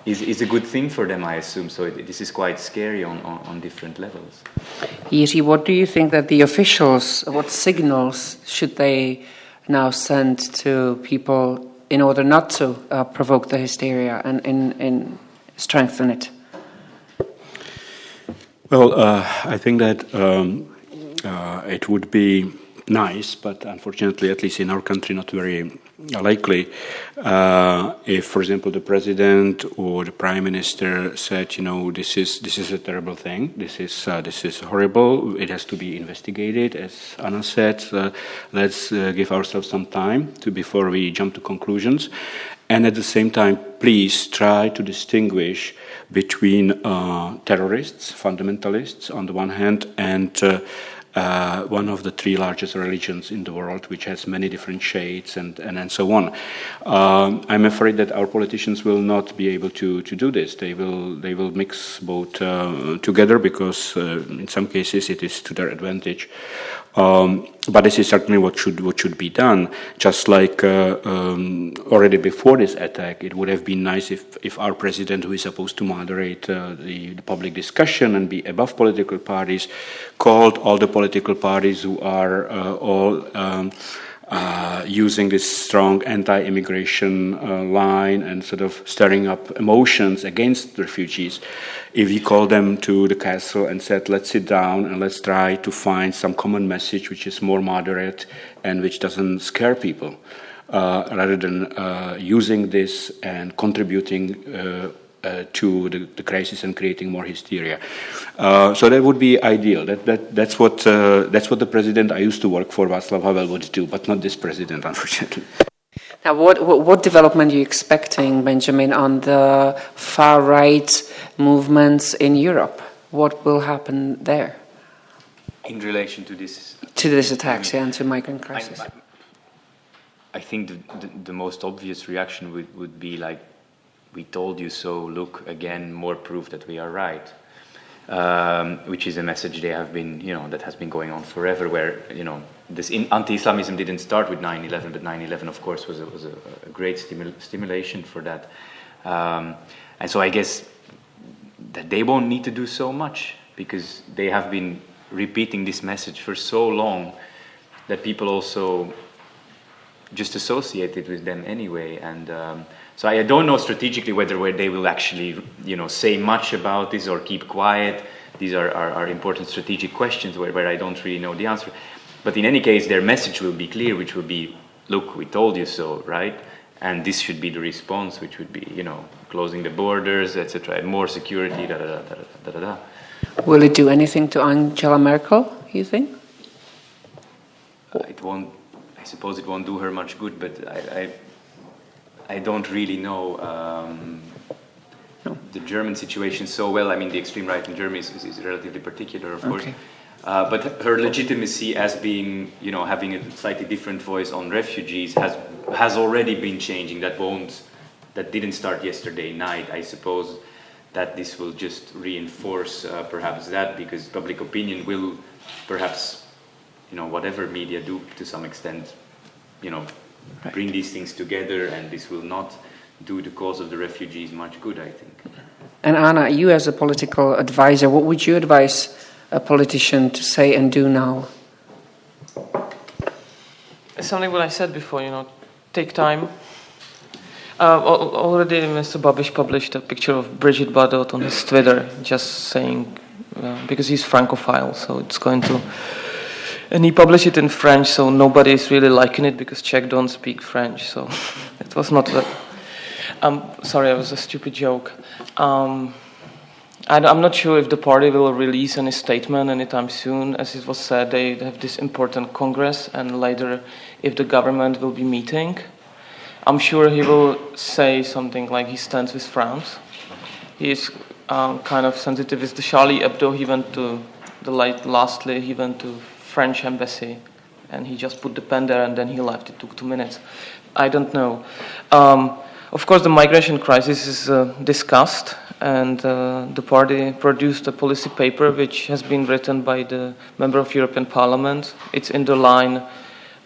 is a good thing for them, I assume. So this is quite scary on different levels. Jiří, what do you think that the officials, what signals should they now send to people in order not to provoke the hysteria and strengthen it? Well, I think that it would be nice, but unfortunately, at least in our country, not very likely, if, for example, the president or the prime minister said, this is a terrible thing, this is horrible, it has to be investigated, as Anna said, let's give ourselves some time before we jump to conclusions, and at the same time, please try to distinguish between terrorists, fundamentalists on the one hand, and one of the 3 largest religions in the world, which has many different shades and so on. I'm afraid that our politicians will not be able to do this. They will mix both together because in some cases it is to their advantage. But this is certainly what should be done. Just like already before this attack, it would have been nice if our president, who is supposed to moderate the public discussion and be above political parties, called all the political parties who are all using this strong anti-immigration line and sort of stirring up emotions against refugees. If he called them to the castle and said, let's sit down and let's try to find some common message which is more moderate and which doesn't scare people, rather than using this and contributing to the crisis and creating more hysteria. So that would be ideal. That's what the president I used to work for, Václav Havel, would do, but not this president, unfortunately. Now, what development are you expecting, Benjamin, on the far-right movements in Europe? What will happen there? In relation to this? To this attacks, and to migrant crisis. I think the most obvious reaction would be like, we told you so, look, again, more proof that we are right. Which is a message they have been, that has been going on forever, where, this anti-Islamism didn't start with 9/11, but 9/11, of course, was a great stimulation for that. And so I guess that they won't need to do so much, because they have been repeating this message for so long that people also just associate it with them anyway. And so I don't know strategically whether they will actually, say much about this or keep quiet. These are important strategic questions where I don't really know the answer. But in any case, their message will be clear, which will be, look, we told you so, right? And this should be the response, which would be, closing the borders, etc., more security, da-da-da. Will it do anything to Angela Merkel, you think? It won't. I suppose it won't do her much good, but I don't really know the German situation so well. I mean, the extreme right in Germany is relatively particular, of course. But her legitimacy as being, having a slightly different voice on refugees has already been changing. That didn't start yesterday night. I suppose that this will just reinforce perhaps that, because public opinion will perhaps, whatever media do to some extent, bring these things together, and this will not do the cause of the refugees much good, I think. And Anna, you as a political advisor, what would you advise a politician to say and do now? Something what I said before, take time. Already Mr. Babiš published a picture of Brigitte Bardot on his Twitter, just saying, because he's Francophile, so it's going to... And he published it in French, so nobody is really liking it, because Czech don't speak French, so it was not that... sorry, it was a stupid joke. I'm not sure if the party will release any statement anytime soon. As it was said, they have this important congress, and later, if the government will be meeting, I'm sure he will say something like he stands with France. He is kind of sensitive with the Charlie Hebdo. He went to lastly he went to French embassy, and he just put the pen there, and then he left. It took 2 minutes. I don't know. Of course, the migration crisis is discussed, and the party produced a policy paper which has been written by the member of European Parliament. It's in the line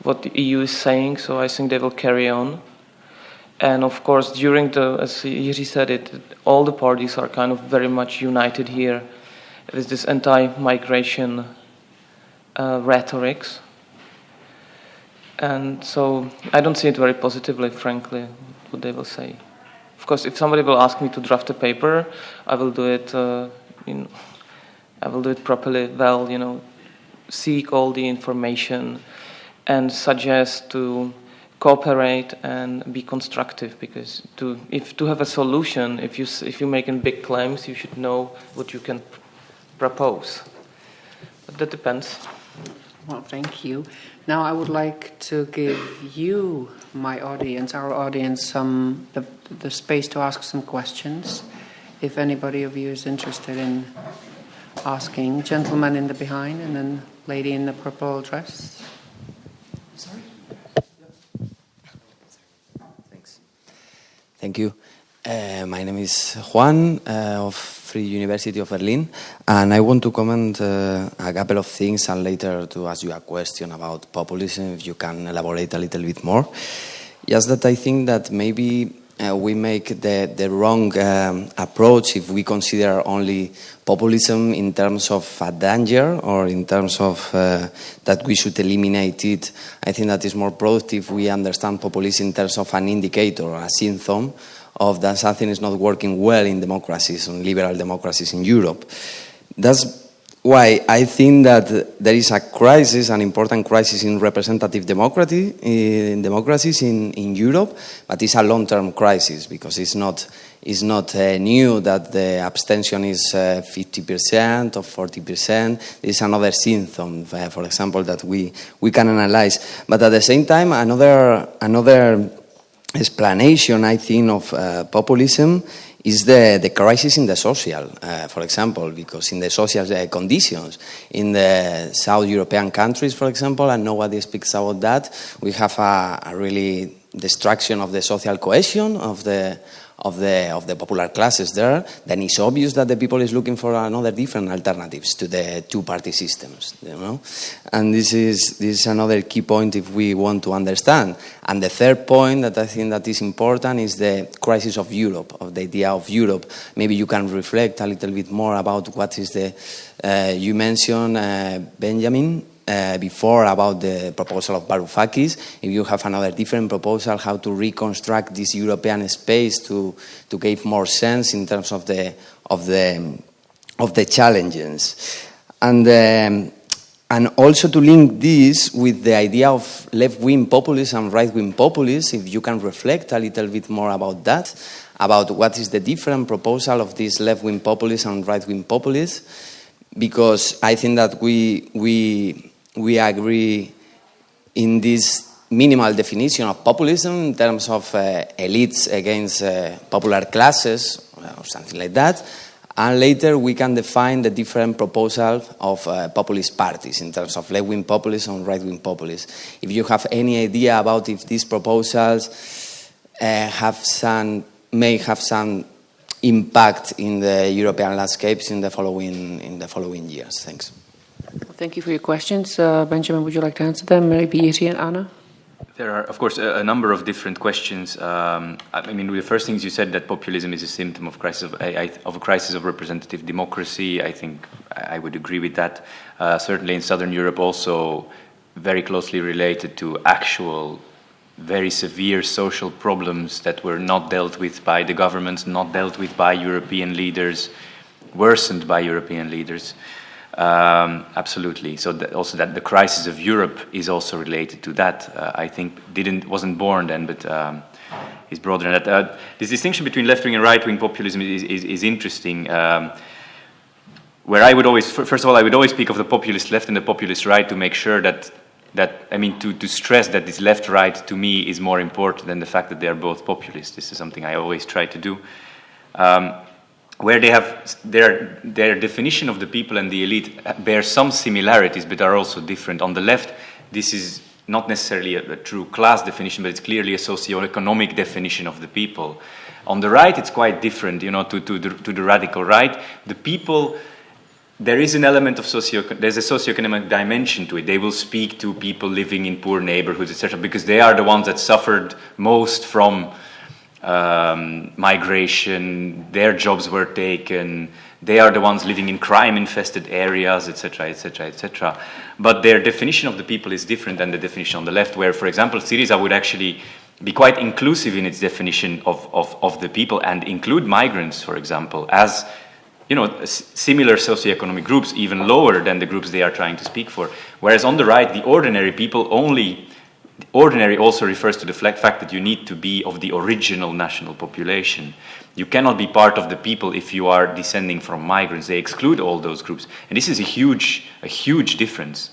what the EU is saying, so I think they will carry on. And of course, as Jiří said it, all the parties are kind of very much united here with this anti-migration rhetorics. And so I don't see it very positively, frankly, what they will say. Of course, if somebody will ask me to draft a paper, I will do it. I will do it properly. Well, seek all the information and suggest to cooperate and be constructive. Because to have a solution, if you make big claims, you should know what you can propose. But that depends. Well, thank you. Now I would like to give you, our audience, the space to ask some questions. If anybody of you is interested in asking, gentleman in the behind, and then lady in the purple dress. Sorry? Thanks. Thank you. My name is Juan of Free University of Berlin, and I want to comment a couple of things and later to ask you a question about populism, if you can elaborate a little bit more. Just that I think that maybe we make the wrong approach if we consider only populism in terms of a danger or in terms of that we should eliminate it. I think that is more productive if we understand populism in terms of an indicator, a symptom of that something is not working well in democracies, in liberal democracies in Europe. That's why I think that there is a crisis, an important crisis in representative democracy, in democracies in Europe, but it's a long-term crisis because it's not new that the abstention is 50% or 40%. It's another symptom, for example, that we can analyze. But at the same time, another explanation, I think, of populism is the crisis in the social, for example, because in the social conditions in the South European countries, for example, and nobody speaks about that, we have a really destruction of the social cohesion of the popular classes there. Then it's obvious that the people is looking for another different alternatives to the two-party systems, you know. And this is another key point if we want to understand. And the third point that I think that is important is the crisis of Europe, of the idea of Europe. Maybe you can reflect a little bit more about what is the. You mentioned Benjamin. Before about the proposal of Varoufakis, if you have another different proposal, how to reconstruct this European space to give more sense in terms of the challenges, and also to link this with the idea of left-wing populism and right-wing populism, if you can reflect a little bit more about that, about what is the different proposal of this left-wing populism and right-wing populism, because I think that we agree in this minimal definition of populism in terms of elites against popular classes or something like that. And later we can define the different proposals of populist parties in terms of left-wing populism and right-wing populism. If you have any idea about if these proposals may have some impact in the European landscapes in the following years. Thanks. Well, thank you for your questions. Benjamin, would you like to answer them? Maybe Jiří and Anna? There are, of course, a number of different questions. I mean, the first things you said, that populism is a symptom of a crisis of representative democracy. I think I would agree with that. Certainly in Southern Europe also very closely related to actual very severe social problems that were not dealt with by the governments, not dealt with by European leaders, worsened by European leaders. Absolutely. So also that the crisis of Europe is also related to that. I think wasn't born then, but is broader than that. This distinction between left-wing and right-wing populism is interesting. Where I would always, first of all, I would always speak of the populist left and the populist right to make sure that to stress that this left-right to me is more important than the fact that they are both populist. This is something I always try to do. Where they have their definition of the people and the elite bear some similarities but are also different. On the left, this is not necessarily a true class definition, but it's clearly a socio-economic definition of the people. On the right, it's quite different, to the radical right. The people, there is an element of there's a socio-economic dimension to it. They will speak to people living in poor neighborhoods, etc., because they are the ones that suffered most from migration, their jobs were taken, they are the ones living in crime-infested areas, etc., etc., etc. But their definition of the people is different than the definition on the left, where, for example, Syriza would actually be quite inclusive in its definition of the people and include migrants, for example, as similar socioeconomic groups, even lower than the groups they are trying to speak for. Whereas on the right, the ordinary people ordinary also refers to the fact that you need to be of the original national population. You cannot be part of the people if you are descending from migrants. They exclude all those groups. And this is a huge difference,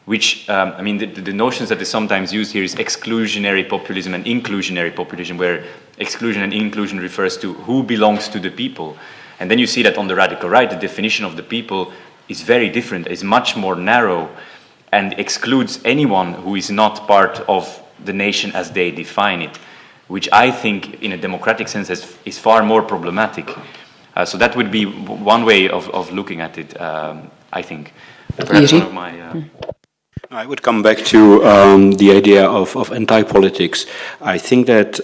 which, the notions that is sometimes used here is exclusionary populism and inclusionary populism, where exclusion and inclusion refers to who belongs to the people. And then you see that on the radical right, the definition of the people is very different, is much more narrow. and excludes anyone who is not part of the nation as they define it, which I think in a democratic sense is far more problematic. So that would be one way of looking at it, I think. Jiří? One of my, I would come back to the idea of anti-politics. I think that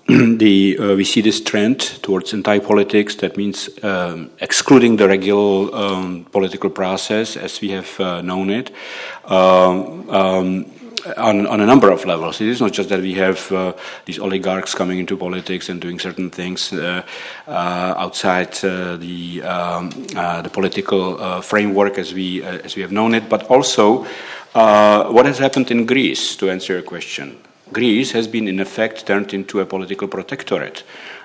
we see this trend towards anti-politics. That means excluding the regular political process as we have known it on a number of levels. It is not just that we have these oligarchs coming into politics and doing certain things outside the political framework as we have known it, but also what has happened in Greece, to answer your question. Greece has been, in effect, turned into a political protectorate.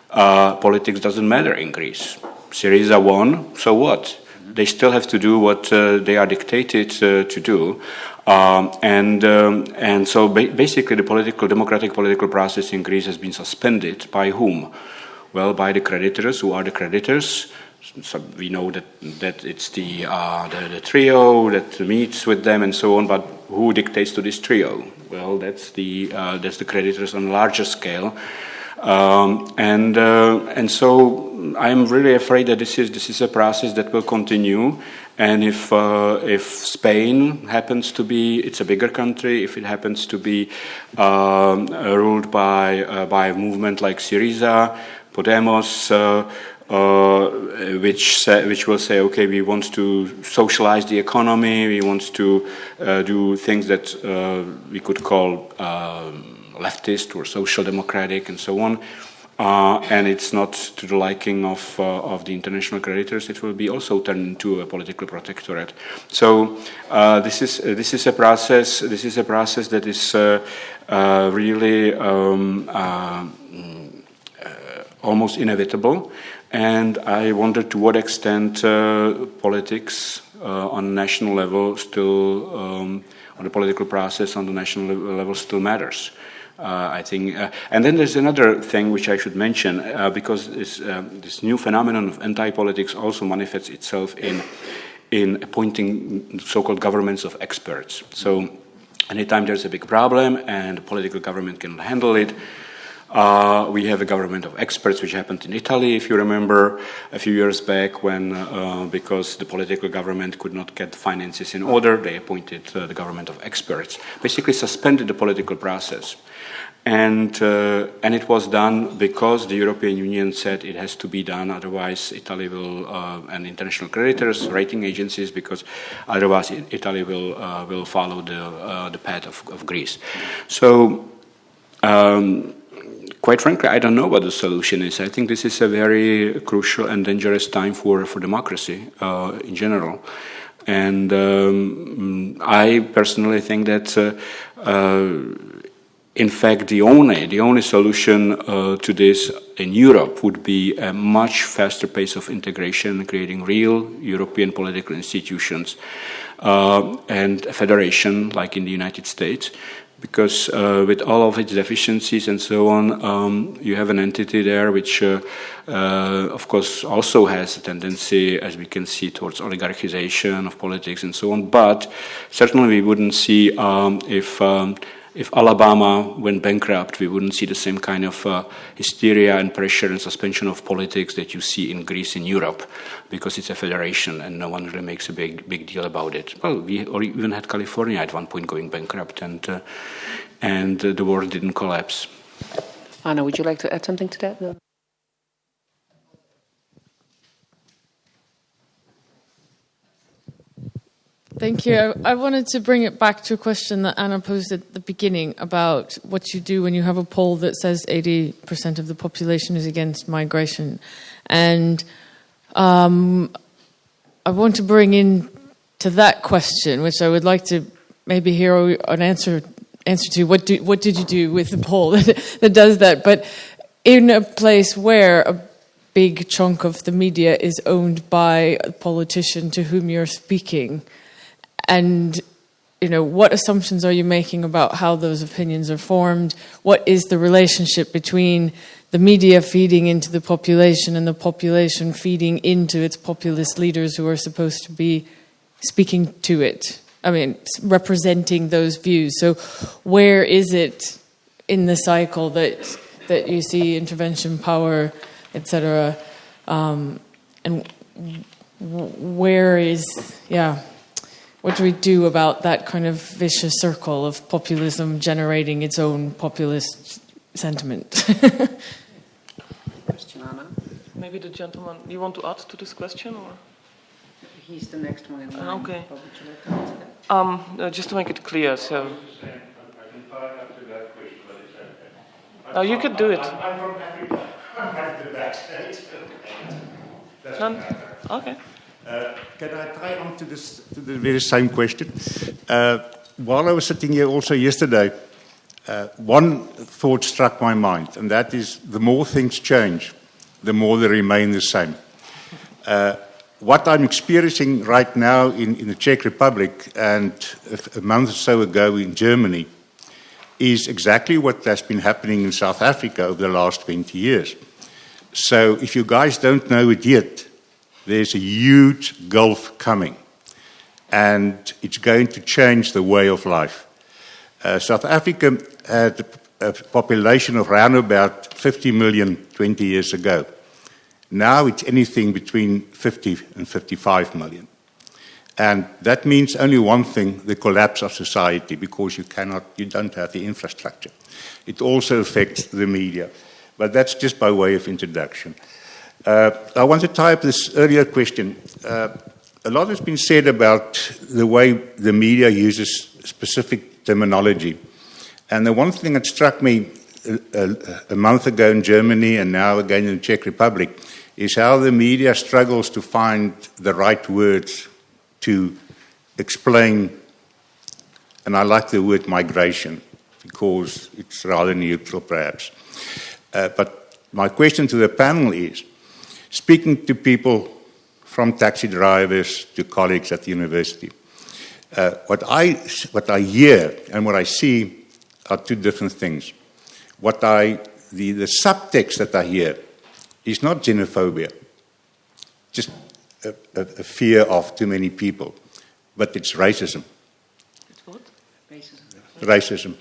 Politics doesn't matter in Greece. Syriza won, so what? They still have to do what they are dictated to do. And so basically the democratic political process in Greece has been suspended by whom? Well, by the creditors. Who are the creditors? So we know that it's the trio that meets with them and so on, but who dictates to this trio? Well, that's the creditors on a larger scale, and so I'm really afraid that this is a process that will continue. And if Spain happens to be, it's a bigger country. If it happens to be ruled by a movement like Syriza, Podemos. Which will say, okay, we want to socialize the economy, we want to do things that we could call leftist or social democratic and so on, and it's not to the liking of the international creditors, it will be also turned into a political protectorate. So this is a process that is really almost inevitable. And I wonder to what extent politics on national level still, on the political process on the national level still matters. I think, and then there's another thing which I should mention, because this new phenomenon of anti-politics also manifests itself in appointing so-called governments of experts. So anytime there's a big problem and the political government cannot handle it, we have a government of experts, which happened in Italy, if you remember, a few years back, when because the political government could not get finances in order, they appointed the government of experts, basically suspended the political process. And it was done because the European Union said it has to be done, otherwise Italy will, and international creditors, rating agencies, because otherwise Italy will follow the path of Greece. So, quite frankly, I don't know what the solution is. I think this is a very crucial and dangerous time for democracy in general. And I personally think that, in fact, the only solution to this in Europe would be a much faster pace of integration, creating real European political institutions and a federation like in the United States. Because with all of its deficiencies and so on, you have an entity there which, of course, also has a tendency, as we can see, towards oligarchization of politics and so on. But certainly we wouldn't see, if Alabama went bankrupt, we wouldn't see the same kind of hysteria and pressure and suspension of politics that you see in Greece, in Europe, because it's a federation and no one really makes a big deal about it. Well, we even had California at one point going bankrupt, and the world didn't collapse. Anna, would you like to add something to that? No. Thank you. I wanted to bring it back to a question that Anna posed at the beginning about what you do when you have a poll that says 80% of the population is against migration. And I want to bring in to that question, which I would like to maybe hear an answer to. What did you do with the poll that does that? But in a place where a big chunk of the media is owned by a politician to whom you're speaking, and, what assumptions are you making about how those opinions are formed? What is the relationship between the media feeding into the population and the population feeding into its populist leaders who are supposed to be speaking to it? representing those views. So where is it in the cycle that you see intervention, power, etc., and where is, what do we do about that kind of vicious circle of populism generating its own populist sentiment? Maybe the gentleman, you want to add to this question, or? He's the next one in line. Okay. Just to make it clear, so. Oh, you could do it. I'm from Africa. I'm at the back. Okay. Can I try on to the very same question? While I was sitting here also yesterday, one thought struck my mind, and that is the more things change, the more they remain the same. What I'm experiencing right now in the Czech Republic and a month or so ago in Germany is exactly what has been happening in South Africa over the last 20 years. So if you guys don't know it yet, there's a huge gulf coming, and it's going to change the way of life. South Africa had a population of around about 50 million 20 years ago. Now it's anything between 50 and 55 million. And that means only one thing, the collapse of society, because you don't have the infrastructure. It also affects the media. But that's just by way of introduction. I want to tie up this earlier question. A lot has been said about the way the media uses specific terminology. And the one thing that struck me a month ago in Germany and now again in the Czech Republic is how the media struggles to find the right words to explain, and I like the word migration because it's rather neutral perhaps. But my question to the panel is, speaking to people from taxi drivers to colleagues at the university, what I hear and what I see are two different things. The subtext that I hear is not xenophobia, just a fear of too many people, but it's racism. It's what? Racism.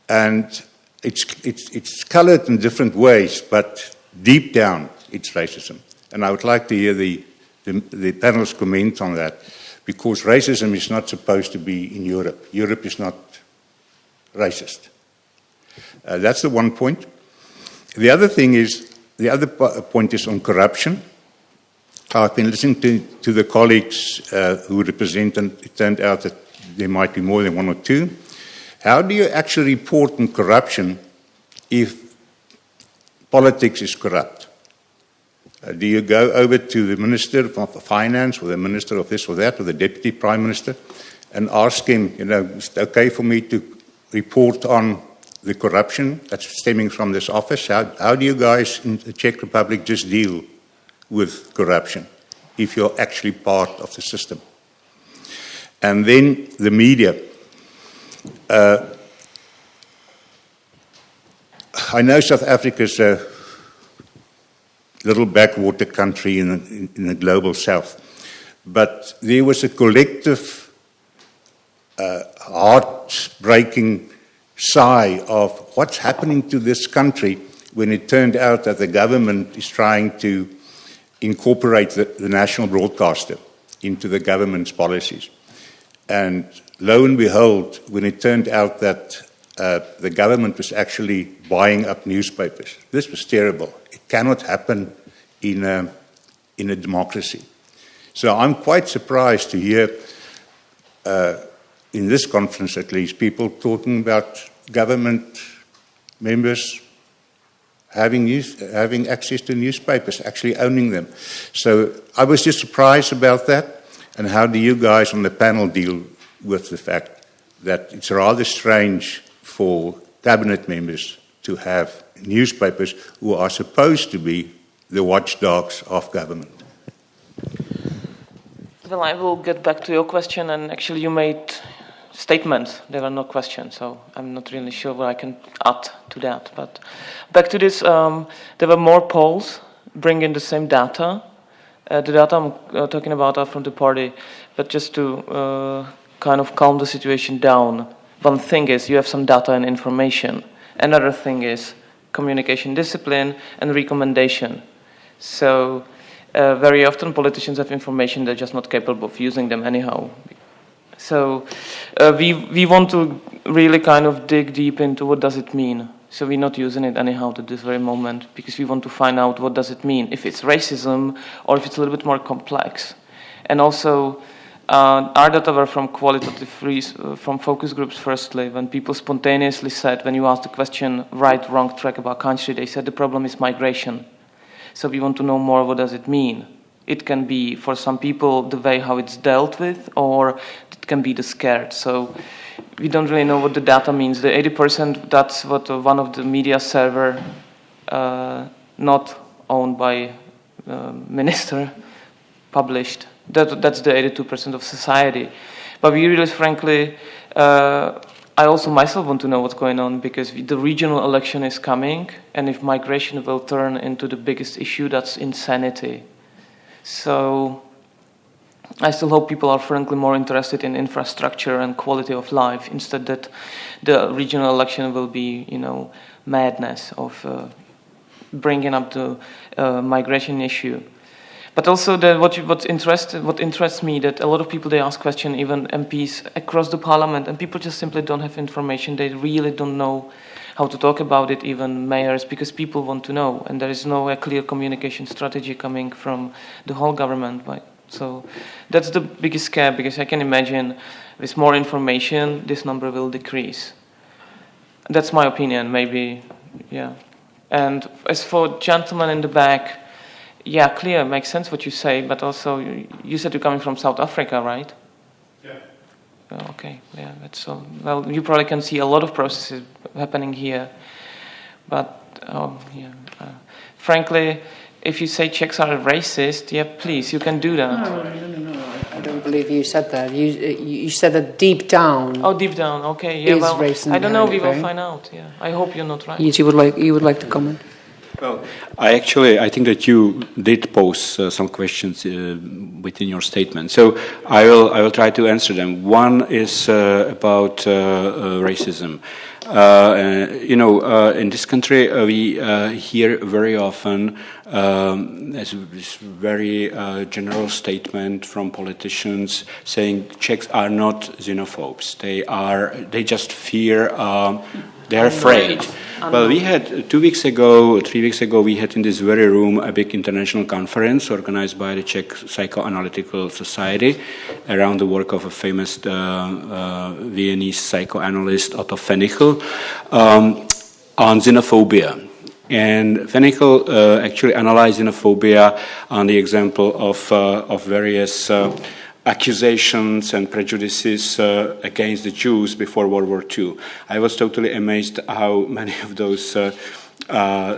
And it's colored in different ways, but deep down, it's racism. And I would like to hear the panel's comment on that, because racism is not supposed to be in Europe. Europe is not racist. That's the one point. The other point is on corruption. I've been listening to the colleagues who represent, and it turned out that there might be more than one or two. How do you actually report on corruption if politics is corrupt? Do you go over to the Minister of Finance or the Minister of this or that or the Deputy Prime Minister and ask him, is it okay for me to report on the corruption that's stemming from this office? How do you guys in the Czech Republic just deal with corruption if you're actually part of the system? And then the media. I know South Africa is a little backwater country in the global south, but there was a collective heart-breaking sigh of what's happening to this country when it turned out that the government is trying to incorporate the national broadcaster into the government's policies. And lo and behold, when it turned out that the government was actually buying up newspapers, this was terrible. It cannot happen in a democracy. So I'm quite surprised to hear, in this conference at least, people talking about government members having access to newspapers, actually owning them. So I was just surprised about that. And how do you guys on the panel deal with the fact that it's rather strange for cabinet members to have newspapers who are supposed to be the watchdogs of government? Well, I will get back to your question, and actually you made statements. They were not questions, so I'm not really sure what I can add to that. But back to this, there were more polls bringing the same data. The data I'm talking about are from the party, but just to kind of calm the situation down. One thing is you have some data and information. Another thing is communication discipline and recommendation. So very often politicians have information, they're just not capable of using them anyhow. So we want to really kind of dig deep into what does it mean. So we're not using it anyhow at this very moment because we want to find out what does it mean, if it's racism or if it's a little bit more complex. And also our data were from qualitative from focus groups firstly, when people spontaneously said, when you asked the question, right, wrong, track about country, they said the problem is migration. So we want to know more, what does it mean? It can be, for some people, the way how it's dealt with, or it can be the scared. So we don't really know what the data means. The 80%, that's what one of the media server, not owned by minister, published. That's the 82% of society. But we really, frankly, I also myself want to know what's going on because the regional election is coming, and if migration will turn into the biggest issue, that's insanity. So I still hope people are frankly more interested in infrastructure and quality of life instead that the regional election will be, madness of bringing up the migration issue. But also what interests me that a lot of people, they ask questions, even MPs across the parliament, and people just simply don't have information. They really don't know how to talk about it, even mayors, because people want to know, and there is no clear communication strategy coming from the whole government. Right? So that's the biggest scare, because I can imagine with more information, this number will decrease. That's my opinion, maybe, yeah. And as for gentlemen in the back, yeah, clear, makes sense what you say, but also you said you're coming from South Africa, right? Yeah. Oh, okay, yeah, that's so. Well, you probably can see a lot of processes happening here, but frankly, if you say Czechs are racist, yeah, please, you can do that. No, I don't believe you said that. You said that deep down. Oh, deep down, okay, yeah. Well, I don't know. We will find out. Yeah, I hope you're not right. You would like to comment. Well, I think that you did pose some questions within your statement. So I will try to answer them. One is about racism. In this country, we hear very often as this very general statement from politicians saying Czechs are not xenophobes. They just fear. They're afraid. Well, we had 3 weeks ago, we had in this very room a big international conference organized by the Czech Psychoanalytical Society around the work of a famous Viennese psychoanalyst Otto Fenichel on xenophobia. And Fenichel actually analyzed xenophobia on the example of various accusations and prejudices against the Jews before World War II. I was totally amazed how many of those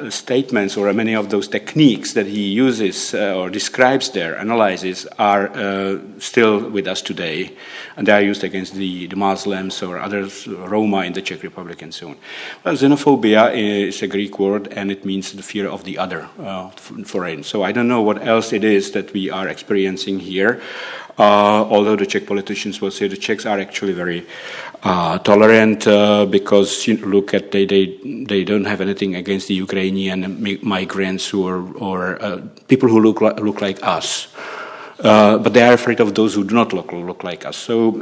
statements or many of those techniques that he uses or describes there, analyzes, are still with us today. And they are used against the Muslims or others, Roma in the Czech Republic and so on. Well, xenophobia is a Greek word and it means the fear of the other, foreign. So I don't know what else it is that we are experiencing here. Although the Czech politicians will say the Czechs are actually very tolerant because look at they don't have anything against the Ukrainian migrants or people who look like us, but they are afraid of those who do not look like us. So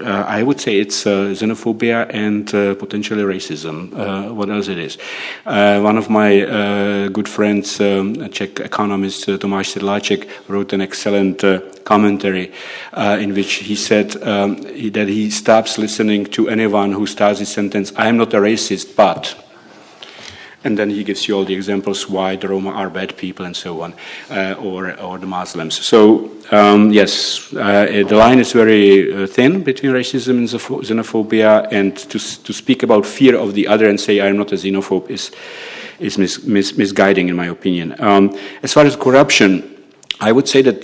I would say it's xenophobia and potentially racism. What else it is? One of my good friends, a Czech economist, Tomáš Sedláček, wrote an excellent commentary in which he said that he stops listening to anyone who starts his sentence, "I am not a racist, but..." And then he gives you all the examples why the Roma are bad people and so on, or the Muslims. So yes, the line is very thin between racism and xenophobia, and to speak about fear of the other and say I'm not a xenophobe is misguiding in my opinion. As far as corruption, I would say that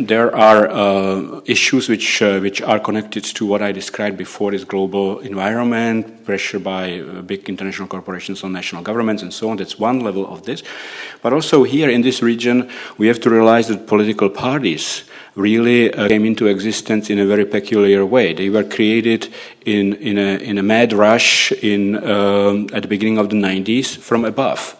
there are issues which are connected to what I described before: is global environment, pressure by big international corporations on national governments, and so on. That's one level of this. But also here in this region, we have to realize that political parties really came into existence in a very peculiar way. They were created in a mad rush at the beginning of the 90s from above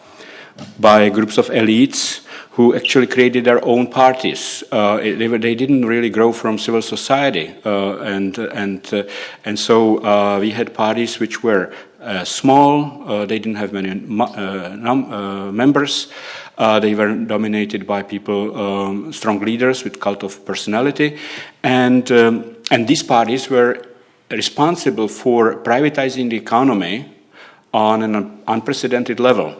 by groups of elites who actually created their own parties. They didn't really grow from civil society, and so we had parties which were small. They didn't have many members. They were dominated by people, strong leaders with cult of personality, and these parties were responsible for privatizing the economy on an unprecedented level.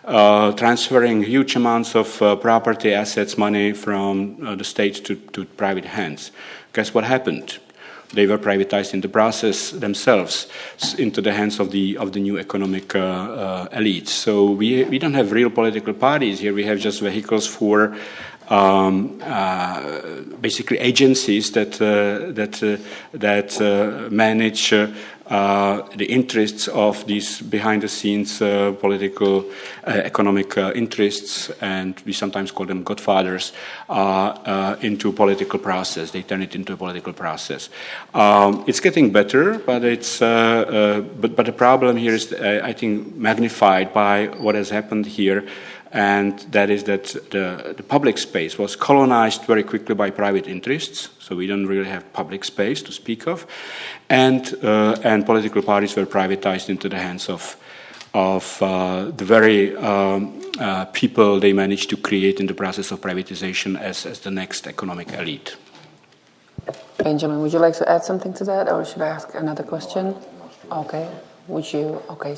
Transferring huge amounts of property, assets, money from the state to private hands. Guess what happened? They were privatized in the process themselves into the hands of the new economic elites. So we don't have real political parties here. We have just vehicles for basically agencies that manage the interests of these behind-the-scenes political, economic interests, and we sometimes call them godfathers, into political process. They turn it into a political process. It's getting better, but but the problem here is, I think, magnified by what has happened here. And that is that the public space was colonized very quickly by private interests, so we don't really have public space to speak of, and political parties were privatized into the hands of the very people they managed to create in the process of privatization as the next economic elite. Benjamin, would you like to add something to that, or should I ask another question? Okay. Would you? Okay.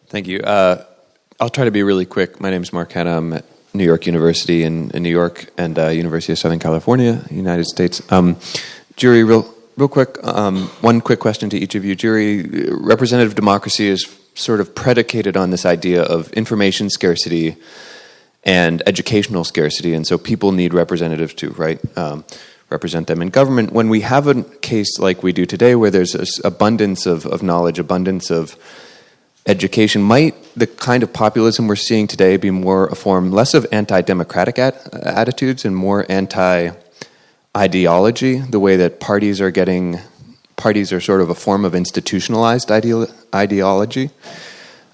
Thank you. I'll try to be really quick. My name is Mark Hanna. I'm at New York University in New York and University of Southern California, United States. Jiří, real quick, one quick question to each of you. Jiří, representative democracy is sort of predicated on this idea of information scarcity and educational scarcity, and so people need representatives to represent them in government. When we have a case like we do today, where there's this abundance of knowledge, abundance of education, might the kind of populism we're seeing today be more a form less of anti-democratic attitudes and more anti-ideology, the way that parties are sort of a form of institutionalized ideology?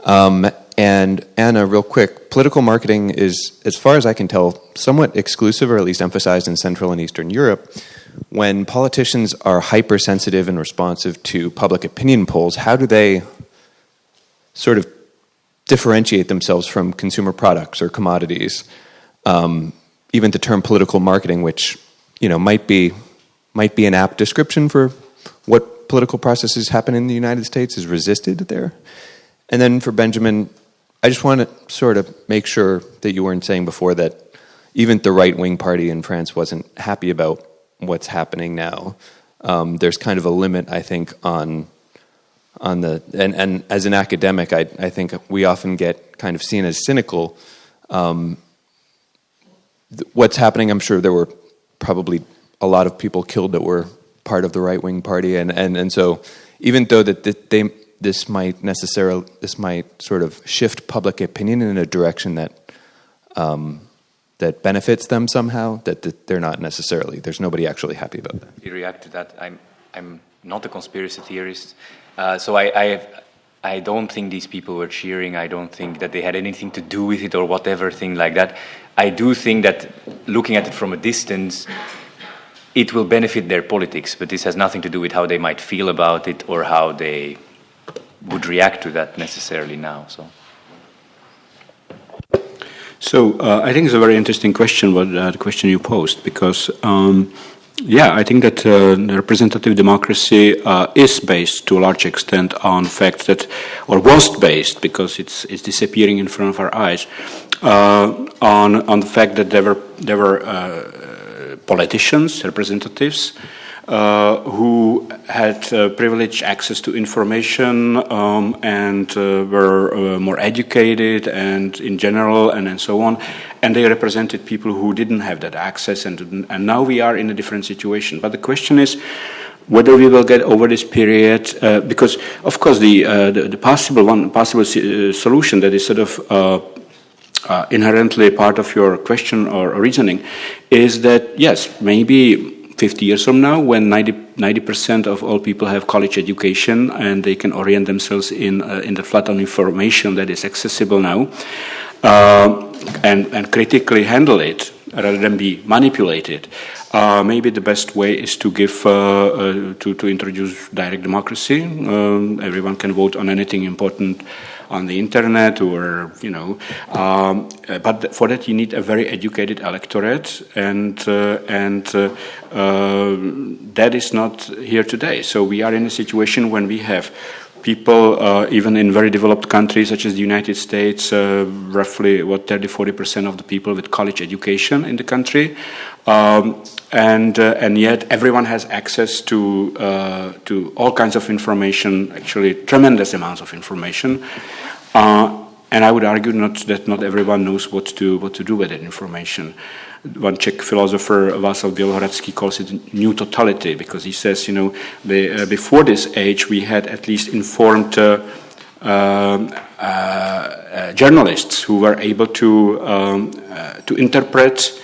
And Anna, real quick, political marketing is, as far as I can tell, somewhat exclusive, or at least emphasized in Central and Eastern Europe. When politicians are hypersensitive and responsive to public opinion polls, how do they sort of differentiate themselves from consumer products or commodities? Even the term political marketing, which might be an apt description for what political processes happen in the United States, is resisted there. And then for Benjamin, I just want to sort of make sure that you weren't saying before that even the right-wing party in France wasn't happy about what's happening now. There's kind of a limit, I think, on the and as an academic, I think we often get kind of seen as cynical. What's happening? I'm sure there were probably a lot of people killed that were part of the right-wing party, and so even though this might sort of shift public opinion in a direction that that benefits them somehow, that they're not necessarily. There's nobody actually happy about that. To react to that, I'm not a conspiracy theorist. So I don't think these people were cheering. I don't think that they had anything to do with it or whatever thing like that. I do think that looking at it from a distance, it will benefit their politics, but this has nothing to do with how they might feel about it or how they would react to that necessarily now. So I think it's a very interesting question, the question you posed, because I think that representative democracy is based to a large extent on fact that, or was based, because it's disappearing in front of our eyes, on the fact that there were politicians, representatives, who had privileged access to information and were more educated and in general and so on, and they represented people who didn't have that access, and now we are in a different situation. But the question is whether we will get over this period, because of course the possible solution that is sort of inherently part of your question or reasoning is that yes, maybe 50 years from now, when 90% of all people have college education and they can orient themselves in the flood of information that is accessible now, and critically handle it rather than be manipulated, maybe the best way is to give to introduce direct democracy. Everyone can vote on anything important on the internet, or but for that you need a very educated electorate, and that is not here today. So we are in a situation when we have people, even in very developed countries such as the United States, roughly 30-40% of the people with college education in the country, and yet everyone has access to all kinds of information, actually tremendous amounts of information. And I would argue that not everyone knows what to do with that information. One Czech philosopher, Václav Bělohradský, calls it new totality, because he says, before this age we had at least informed journalists who were able to interpret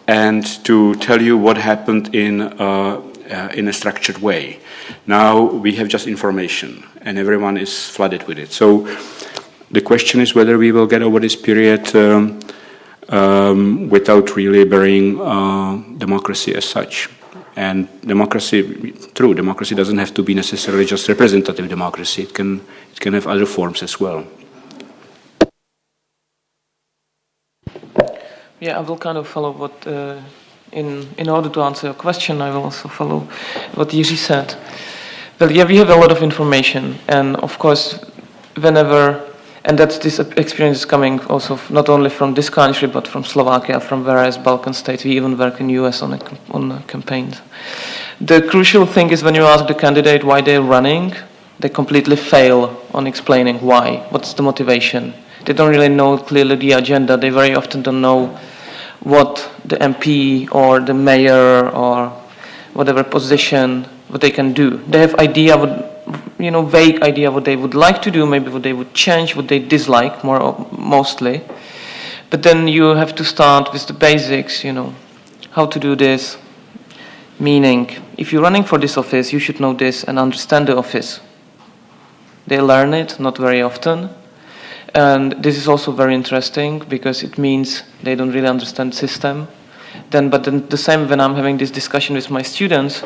and to tell you what happened in a structured way. Now we have just information, and everyone is flooded with it. So the question is whether we will get over this period without really burying democracy as such. And democracy doesn't have to be necessarily just representative democracy. It can have other forms as well. Yeah, I will kind of follow what, in order to answer your question, I will also follow what Jiří said. Well, yeah, we have a lot of information, and of course, and that's this experience is coming also not only from this country, but from Slovakia, from various Balkan states. We even work in the US on campaigns. The crucial thing is when you ask the candidate why they're running, they completely fail on explaining why. What's the motivation? They don't really know clearly the agenda. They very often don't know what the MP or the mayor or whatever position, what they can do. They have vague idea what they would like to do, maybe what they would change, what they dislike mostly. But then you have to start with the basics, how to do this. Meaning, if you're running for this office, you should know this and understand the office. They learn it, not very often. And this is also very interesting because it means they don't really understand the system. But the same when I'm having this discussion with my students,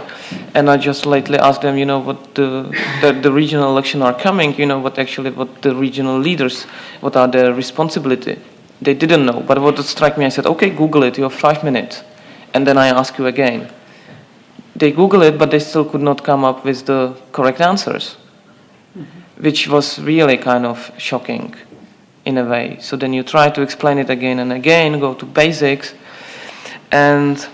and I just lately ask them, what the regional election are coming, what the regional leaders, what are their responsibility. They didn't know, but what struck me, I said, okay, Google it, you have 5 minutes. And then I ask you again. They Google it, but they still could not come up with the correct answers, which was really kind of shocking in a way. So then you try to explain it again and again, go to basics. And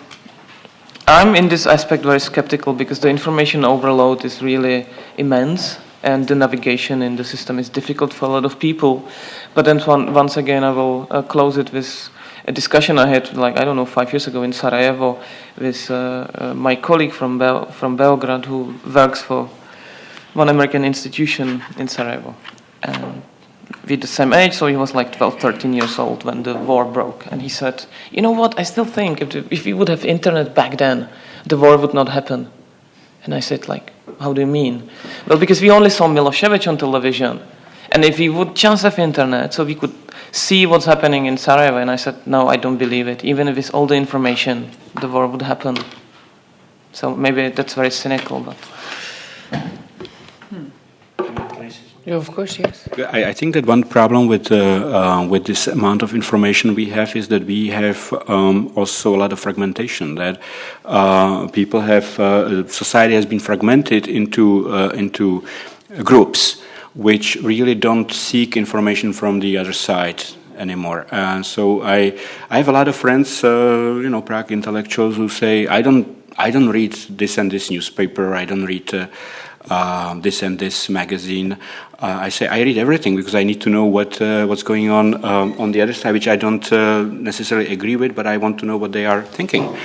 I'm in this aspect very skeptical because the information overload is really immense and the navigation in the system is difficult for a lot of people. But then once again I will close it with a discussion I had 5 years ago in Sarajevo with my colleague from Belgrade who works for one American institution in Sarajevo. And with the same age, so he was 12, 13 years old when the war broke. And he said, you know what, I still think if we would have internet back then, the war would not happen. And I said, how do you mean? Well, because we only saw Milosevic on television. And if we would just have internet, so we could see what's happening in Sarajevo. And I said, no, I don't believe it. Even with all the information, the war would happen. So maybe that's very cynical, but... Yeah, of course, yes. I think that one problem with this amount of information we have is that we have also a lot of fragmentation. That people have society has been fragmented into groups which really don't seek information from the other side anymore. And so I have a lot of friends, Prague intellectuals, who say I don't I don't read this and this newspaper. I don't read this and this magazine. I say I read everything because I need to know what's going on the other side, which I don't necessarily agree with, but I want to know what they are thinking.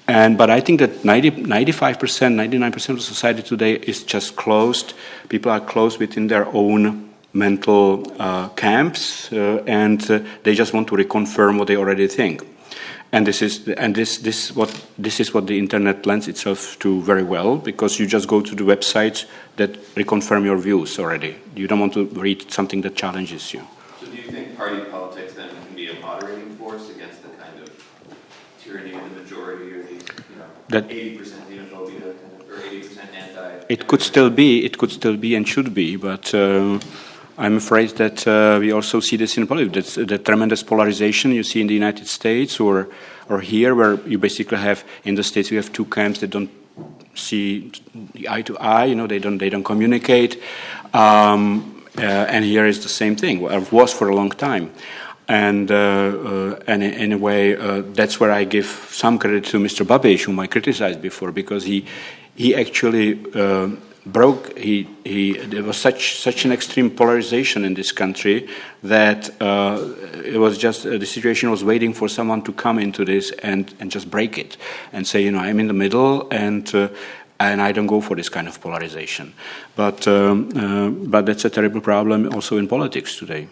But I think that 95%, 99% of society today is just closed. People are closed within their own mental camps, and they just want to reconfirm what they already think. And this is what the internet lends itself to very well, because you just go to the websites that reconfirm your views already. You don't want to read something that challenges you. So do you think party politics then can be a moderating force against the kind of tyranny of the majority, or the 80% xenophobia or 80% anti? It could still be and should be, but I'm afraid that we also see this in politics. The tremendous polarization you see in the United States or here, where you basically have, in the States, we have two camps that don't see eye to eye. They don't communicate. And here is the same thing. It was for a long time. And in a way, that's where I give some credit to Mr. Babiš, whom I criticized before, because he actually broke. There was such an extreme polarization in this country that it was just the situation was waiting for someone to come into this and just break it and say, I'm in the middle and I don't go for this kind of polarization. But that's a terrible problem also in politics today.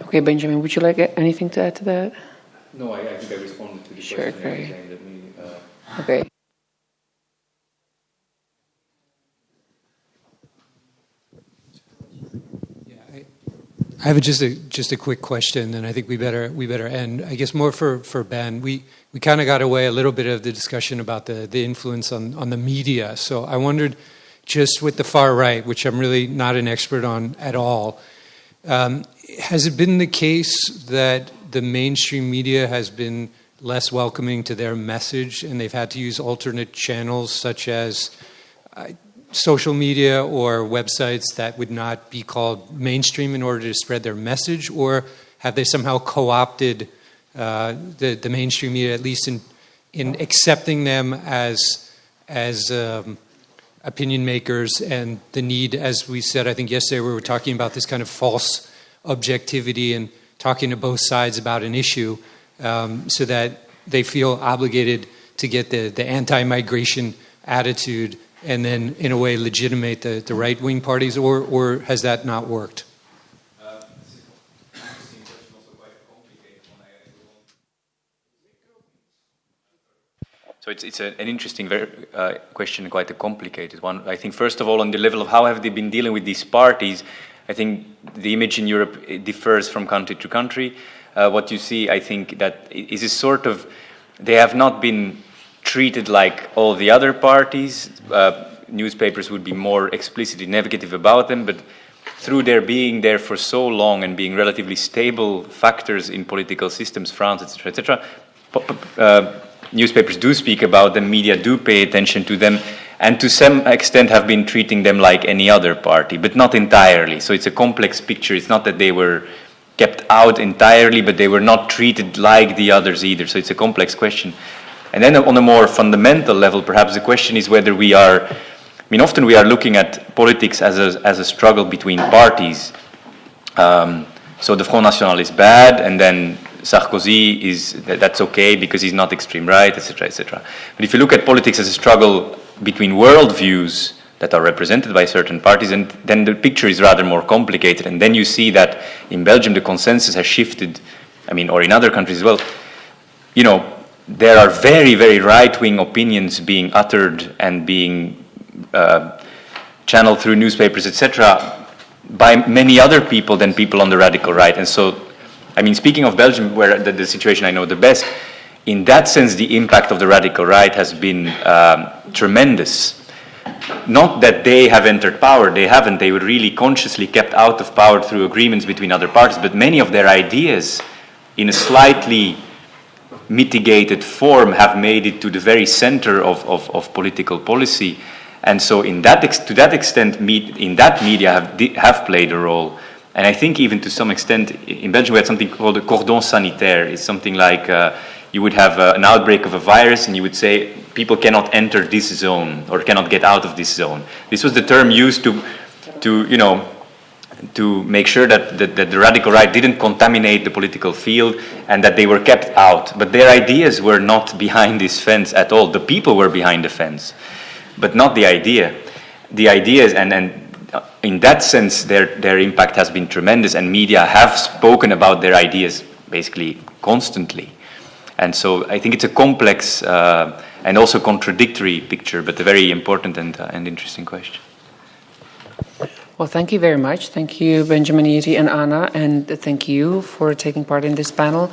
Okay, Benjamin, would you like anything to add to that? No, I think I responded to the question. Sure, great. Okay. I have just a quick question, and I think we better end. I guess more for Ben. We kind of got away a little bit of the discussion about the influence on the media. So I wondered, just with the far right, which I'm really not an expert on at all, has it been the case that the mainstream media has been less welcoming to their message, and they've had to use alternate channels such as social media or websites that would not be called mainstream in order to spread their message? Or have they somehow co-opted the mainstream media, at least in accepting them as opinion makers, and the need, as we said, I think yesterday, we were talking about this kind of false objectivity and talking to both sides about an issue, so that they feel obligated to get the anti-migration attitude and then, in a way, legitimate the right-wing parties, or has that not worked? So it's an interesting question, quite a complicated one. I think, first of all, on the level of how have they been dealing with these parties, I think the image in Europe differs from country to country. What you see, I think, that is a sort of, they have not been treated like all the other parties. Newspapers would be more explicitly negative about them, but through their being there for so long and being relatively stable factors in political systems, France, etc., newspapers do speak about them, media do pay attention to them, and to some extent have been treating them like any other party, but not entirely. So it's a complex picture. It's not that they were kept out entirely, but they were not treated like the others either. So it's a complex question. And then on a more fundamental level, perhaps the question is whether we are, often we are looking at politics as a struggle between parties. So the Front National is bad, and then Sarkozy that's okay because he's not extreme right, etc., etc. But if you look at politics as a struggle between worldviews that are represented by certain parties, and then the picture is rather more complicated. And then you see that in Belgium the consensus has shifted, or in other countries as well. There are very, very right-wing opinions being uttered and being channeled through newspapers, etc., by many other people than people on the radical right. And so, speaking of Belgium, where the situation I know the best, in that sense, the impact of the radical right has been tremendous. Not that they have entered power, they haven't. They were really consciously kept out of power through agreements between other parties, but many of their ideas, in a slightly mitigated form, have made it to the very center of political policy. And so to that extent, in that media have played a role. And I think even to some extent, in Belgium we had something called a cordon sanitaire. It's something like, you would have an outbreak of a virus, and you would say people cannot enter this zone or cannot get out of this zone. This was the term used to make sure that the radical right didn't contaminate the political field and that they were kept out. But their ideas were not behind this fence at all. The people were behind the fence, but not the idea. The ideas, and in that sense, their impact has been tremendous, and media have spoken about their ideas basically constantly. And so I think it's a complex and also contradictory picture, but a very important and interesting question. Well, thank you very much. Thank you, Benjamin, Jiří, and Anna, and thank you for taking part in this panel.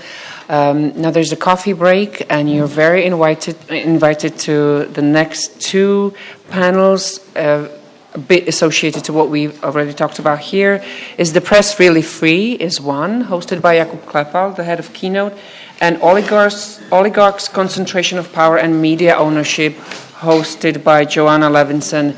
Now there's a coffee break, and you're very invited to the next two panels, a bit associated to what we've already talked about here. Is the press really free? Is one, hosted by Jakub Klepal, the head of Keynote, and oligarchs, concentration of power and media ownership, hosted by Joanna Levinson.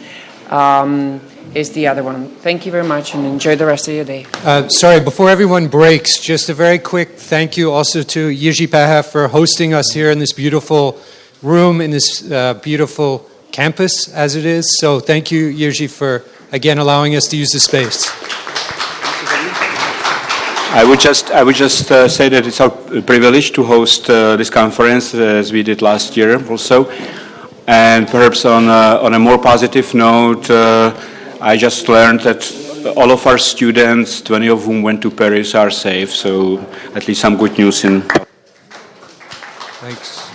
Is the other one. Thank you very much, and enjoy the rest of your day. Sorry, before everyone breaks, just a very quick thank you also to Jiří Pehe for hosting us here in this beautiful room, in this beautiful campus, as it is. So thank you, Jiří, for, again, allowing us to use the space. I would just say that it's our privilege to host this conference, as we did last year also. And perhaps on a more positive note, I just learned that all of our students, 20 of whom went to Paris, are safe. So at least some good news in. Thanks.